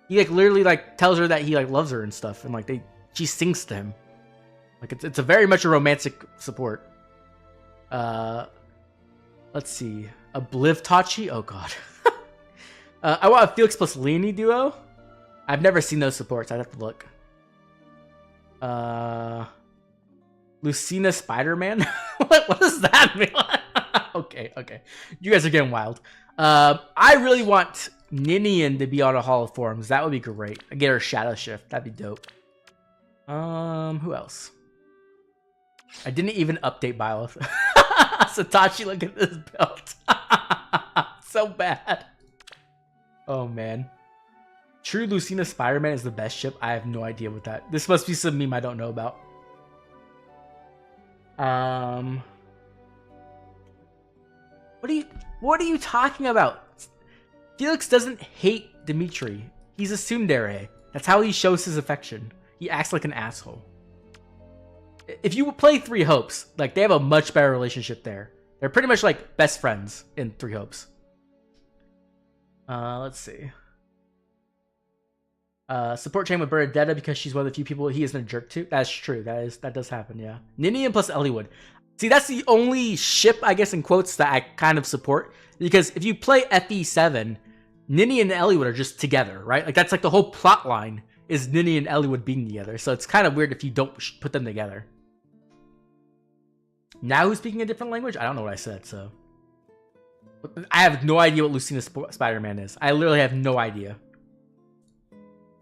He like literally like tells her that he like loves her and stuff, and like she sings to him. Like it's a very much a romantic support. Let's see. Obliv Tachi. Oh god. I want a Felix plus Leonie duo. I've never seen those supports. I'd have to look. Lucina Spider-Man? What does that mean? Okay. You guys are getting wild. I really want Ninian to be on a Hall of Forms. That would be great. I get her Shadow Shift. That'd be dope. Who else? I didn't even update Byleth. Satachi, look at this build. So bad. Oh, man. True Lucina Spider-Man is the best ship. I have no idea what that... This must be some meme I don't know about. What are you talking about? Felix doesn't hate Dimitri. He's a tsundere. That's how he shows his affection. He acts like an asshole. If you play Three Hopes, like, they have a much better relationship there. They're pretty much like best friends in Three Hopes. Let's see. Support chain with Bernadetta because she's one of the few people he isn't a jerk to. That's true. That does happen, yeah. Ninian plus Eliwood. See, that's the only ship, I guess, in quotes, that I kind of support. Because if you play FE7, Ninian and Eliwood are just together, right? Like, that's like the whole plot line is Ninian and Eliwood being together. So it's kind of weird if you don't put them together. Now who's speaking a different language? I don't know what I said, so... I have no idea what Lucina Spider-Man is. I literally have no idea.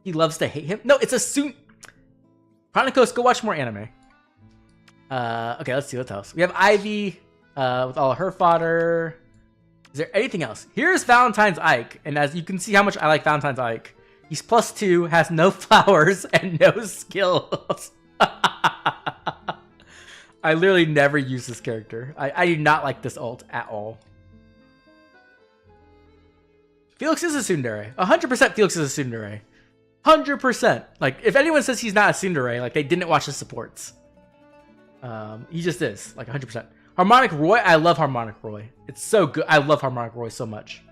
He loves to hate him? No, it's a suit. Chronicos, go watch more anime. Okay, let's see what else. We have Ivy with all of her fodder. Is there anything else? Here's Valentine's Ike. And as you can see how much I like Valentine's Ike. He's +2, has no flowers, and no skills. I literally never use this character. I do not like this ult at all. Felix is a tsundere. 100% Felix is a tsundere. 100%. Like, if anyone says he's not a tsundere, like, they didn't watch the supports. He just is. Like, 100%. Harmonic Roy? I love Harmonic Roy. It's so good. I love Harmonic Roy so much.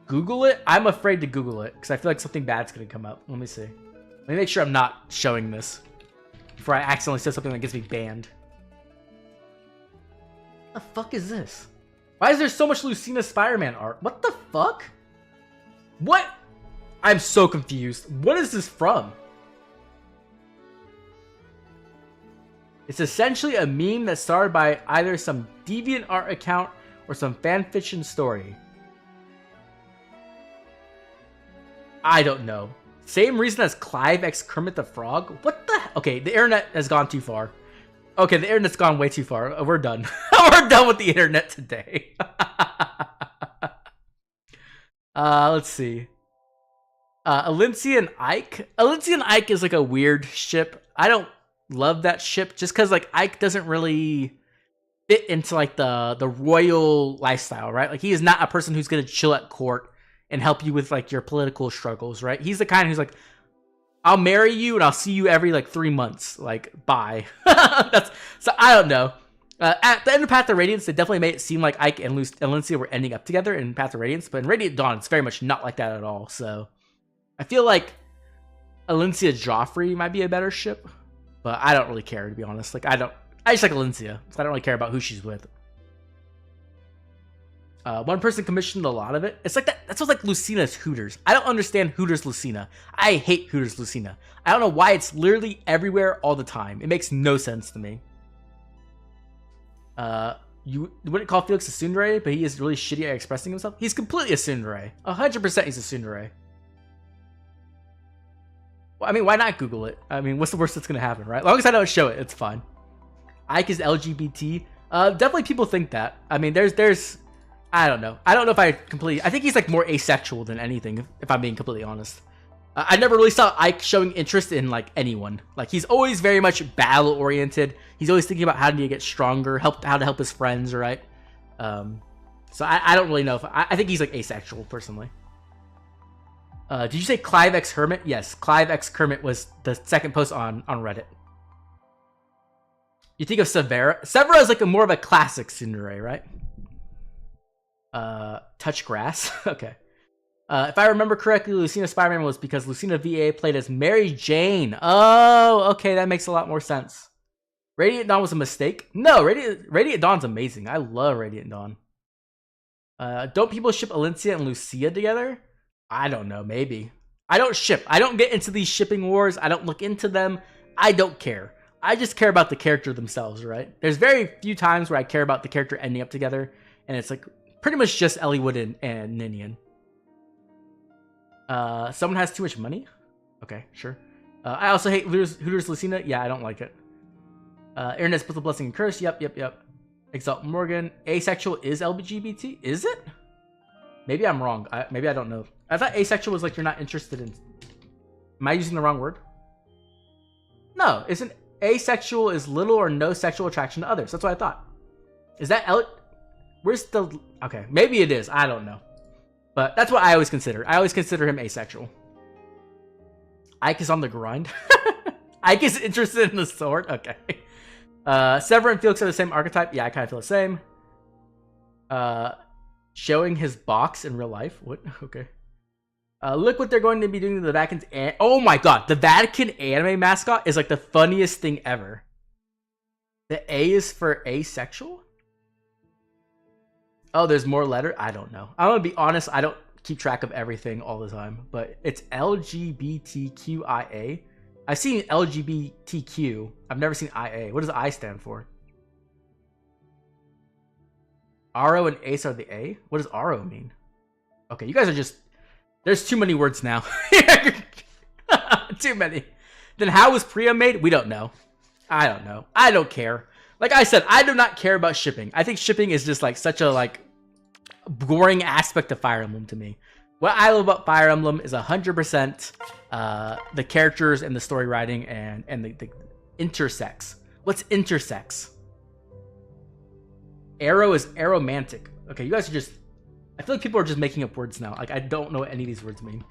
Google it? I'm afraid to Google it, because I feel like something bad's going to come up. Let me see. Let me make sure I'm not showing this before I accidentally say something that gets me banned. What the fuck is this? Why is there so much Lucina Spider-Man art? What the fuck? What? I'm so confused. What is this from? It's essentially a meme that's started by either some deviant art account or some fanfiction story. I don't know. Same reason as Clive x Kermit the Frog? What the? Okay, the internet has gone too far. Okay, the internet's gone way too far. We're done. We're done with the internet today. Let's see. Alincia and Ike. Alincia and Ike is like a weird ship. I don't love that ship just because like Ike doesn't really fit into like the royal lifestyle, right? Like he is not a person who's gonna chill at court and help you with like your political struggles, right? He's the kind who's like, I'll marry you and I'll see you every like 3 months. Like, bye. That's so I don't know. At the end of Path of Radiance, they definitely made it seem like Ike and Lucia were ending up together in Path of Radiance, but in Radiant Dawn, it's very much not like that at all. So I feel like Alencia Joffrey might be a better ship, but I don't really care, to be honest. Like, I just like Alencia, so I don't really care about who she's with. One person commissioned a lot of it. It's like that. That's what's like Lucina's Hooters. I don't understand Hooters Lucina. I hate Hooters Lucina. I don't know why it's literally everywhere all the time. It makes no sense to me. You wouldn't call Felix a tsundere, but he is really shitty at expressing himself. He's completely a tsundere. 100% he's a tsundere. Well, I mean, why not Google it? I mean, what's the worst that's gonna happen, right? As long as I don't show it, it's fine. Ike is LGBT. Definitely people think that. I mean, there's I don't know. I don't know if I completely... I think he's like more asexual than anything, if I'm being completely honest. I never really saw Ike showing interest in like anyone. Like he's always very much battle oriented. He's always thinking about how to get stronger, how to help his friends, right? So I don't really know if... I think he's like asexual, personally. Did you say Clive X Hermit? Yes, Clive X Hermit was the second post on Reddit. You think of Severa? Severa is like more of a classic tsundere, right? Touch grass. Okay. If I remember correctly, Lucina Spider-Man was because Lucina VA played as Mary Jane. Oh, okay, that makes a lot more sense. Radiant Dawn was a mistake? No, Radiant Dawn's amazing. I love Radiant Dawn. Don't people ship Alencia and Lucia together? I don't know, maybe. I don't ship. I don't get into these shipping wars. I don't look into them. I don't care. I just care about the character themselves, right? There's very few times where I care about the character ending up together, and it's like pretty much just Eliwood and Ninian. Someone has too much money? Okay, sure. I also hate Hooters Lucina. Yeah, I don't like it. Internet's both a blessing and curse. Yep. Exalt Morgan. Asexual is LGBT? Is it? Maybe I'm wrong. Maybe I don't know. I thought asexual was like you're not interested in... Am I using the wrong word? No, isn't asexual is little or no sexual attraction to others. That's what I thought. Is that... Where's the... Okay, maybe it is. I don't know. But that's what I always consider. I always consider him asexual. Ike is on the grind. Ike is interested in the sword. Okay. Sever and Felix are the same archetype. Yeah, I kind of feel the same. Showing his box in real life. What? Okay. Look what they're going to be doing to the Vatican's... Oh my god. The Vatican anime mascot is like the funniest thing ever. The A is for asexual? Oh, there's more letter? I don't know. I'm gonna be honest, I don't keep track of everything all the time, but it's LGBTQIA. I've seen LGBTQ. I've never seen IA. What does I stand for? RO and ACE are the A? What does RO mean? Okay, you guys are just... There's too many words now. Too many. Then how was Priya made? We don't know. I don't know. I don't care. Like I said, I do not care about shipping. I think shipping is just like such a like boring aspect of Fire Emblem to me. What I love about Fire Emblem is 100% the characters and the story writing and the intersex. What's intersex? Arrow is aromantic. Okay, you guys are just... I feel like people are just making up words now. Like I don't know what any of these words mean.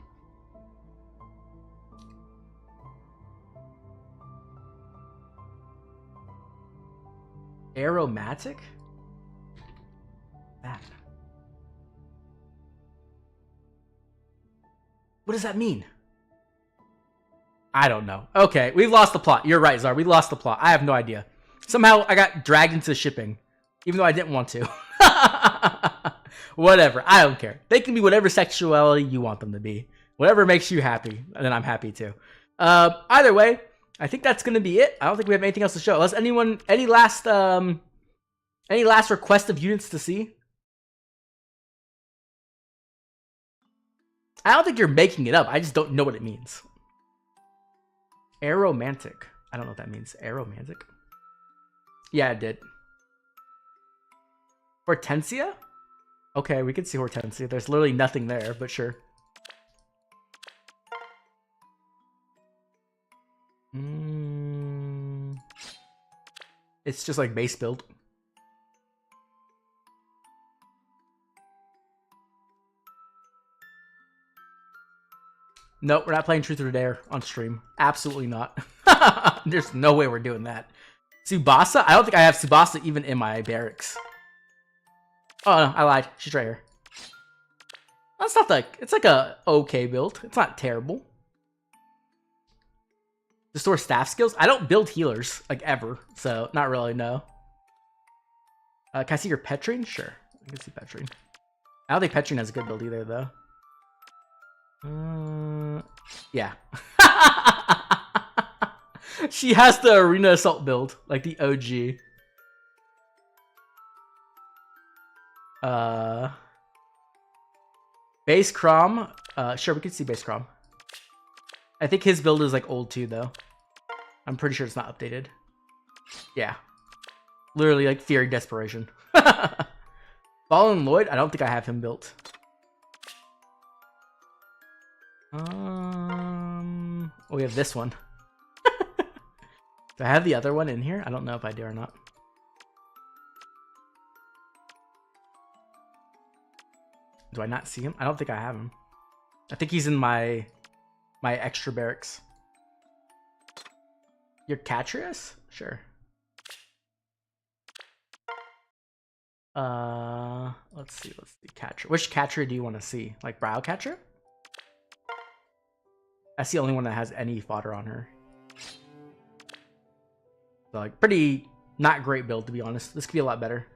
Aromatic? That. What does that mean? I don't know. Okay, we've lost the plot. You're right, Zar. We lost the plot. I have no idea. Somehow I got dragged into shipping, even though I didn't want to. Whatever. I don't care. They can be whatever sexuality you want them to be. Whatever makes you happy, and then I'm happy too. Either way, I think that's gonna be it. I don't think we have anything else to show. Unless anyone, any last request of units to see? I don't think you're making it up. I just don't know what it means. Aromantic. I don't know what that means. Aromantic. Yeah, it did. Hortensia? Okay, we can see Hortensia. There's literally nothing there, but sure. It's just like base build. Nope, we're not playing Truth or Dare on stream. Absolutely not. There's no way we're doing that. Tsubasa? I don't think I have Tsubasa even in my barracks. Oh no, I lied. She's right here. That's not like, it's like a okay build. It's not terrible. To store staff skills? I don't build healers, like ever. So, not really, no. Can I see your Petrine? Sure. I can see Petrine. I don't think Petrine has a good build either, though. Yeah. She has the Arena Assault build, like the OG. Base Crom. Sure, we can see Base Crom. I think his build is like old too, though. I'm pretty sure it's not updated. Yeah. Literally like Fury Desperation. Fallen Lloyd? I don't think I have him built. We have this one. Do I have the other one in here? I don't know if I do or not. Do I not see him? I don't think I have him. I think he's in my extra barracks. You're Catrius? Sure. Let's see. Catra. Which Catra do you want to see? Like Brow Catra? That's the only one that has any fodder on her. So like pretty not great build, to be honest. This could be a lot better.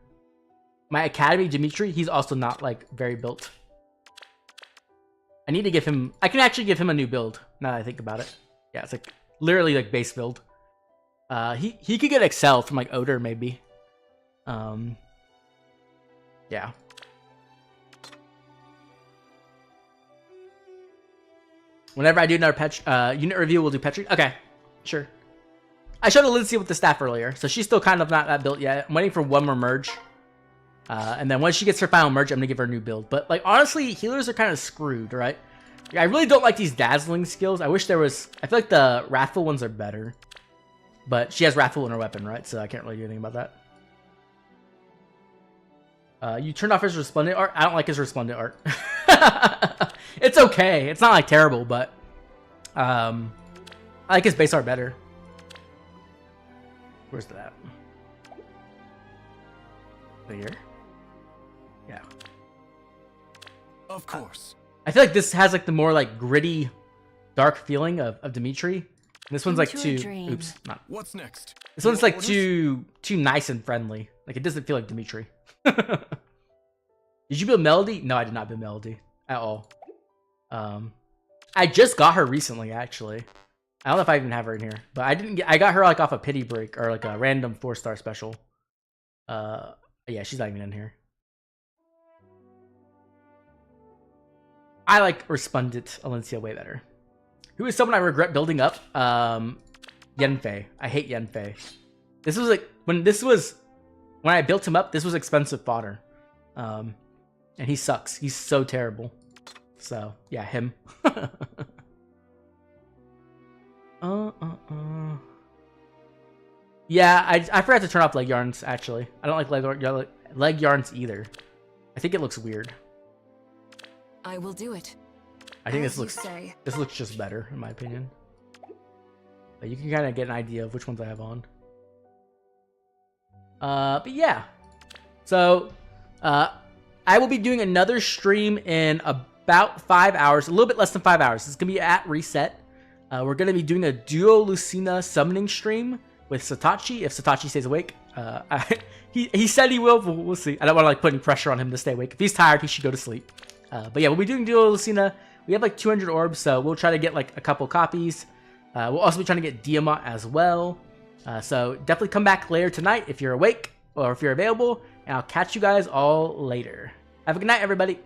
My Academy Dimitri, he's also not like very built. I need to give him, I can actually give him a new build now that I think about it. Yeah, it's like literally like base build. He could get Excel from like Odor maybe. Yeah. Whenever I do another unit review, we'll do Petri. Okay, sure. I showed Alicia with the staff earlier, so she's still kind of not that built yet. I'm waiting for one more merge. And then once she gets her final merge, I'm going to give her a new build. But, like, honestly, healers are kind of screwed, right? I really don't like these dazzling skills. I wish there was... I feel like the Wrathful ones are better. But she has Wrathful in her weapon, right? So I can't really do anything about that. You turned off his Resplendent art? I don't like his Resplendent art. It's okay. It's not, like, terrible, but... I like his base art better. Where's that? Here? Yeah. Of course. I feel like this has like the more like gritty, dark feeling of Dimitri. And this one's like too. Oops, not. What's next? This one's like too nice and friendly. Like it doesn't feel like Dimitri. Did you build Melody? No, I did not build Melody at all. I just got her recently, actually. I don't know if I even have her in here, but I didn't get. I got her like off a pity break or like a random 4-star special. Yeah, she's not even in here. I like Resplendent Alencia way better. Who is someone I regret building up? Yenfei. I hate Yenfei. This was like when I built him up, this was expensive fodder. And he sucks. He's so terrible. So yeah, him. Yeah, I forgot to turn off leg yarns, actually. I don't like leg yarns either. I think it looks weird. I will do it. I think this looks just better, in my opinion. But you can kind of get an idea of which ones I have on. But yeah. So, I will be doing another stream in about 5 hours, a little bit less than 5 hours. It's going to be at reset. We're going to be doing a Duo Lucina summoning stream with Satachi, if Satachi stays awake. He said he will, but we'll see. I don't want to like put any pressure on him to stay awake. If he's tired, he should go to sleep. But yeah, we'll be doing Duo Lucina. We have like 200 orbs, so we'll try to get like a couple copies. We'll also be trying to get Diamant as well. So definitely come back later tonight if you're awake or if you're available, and I'll catch you guys all later. Have a good night, everybody.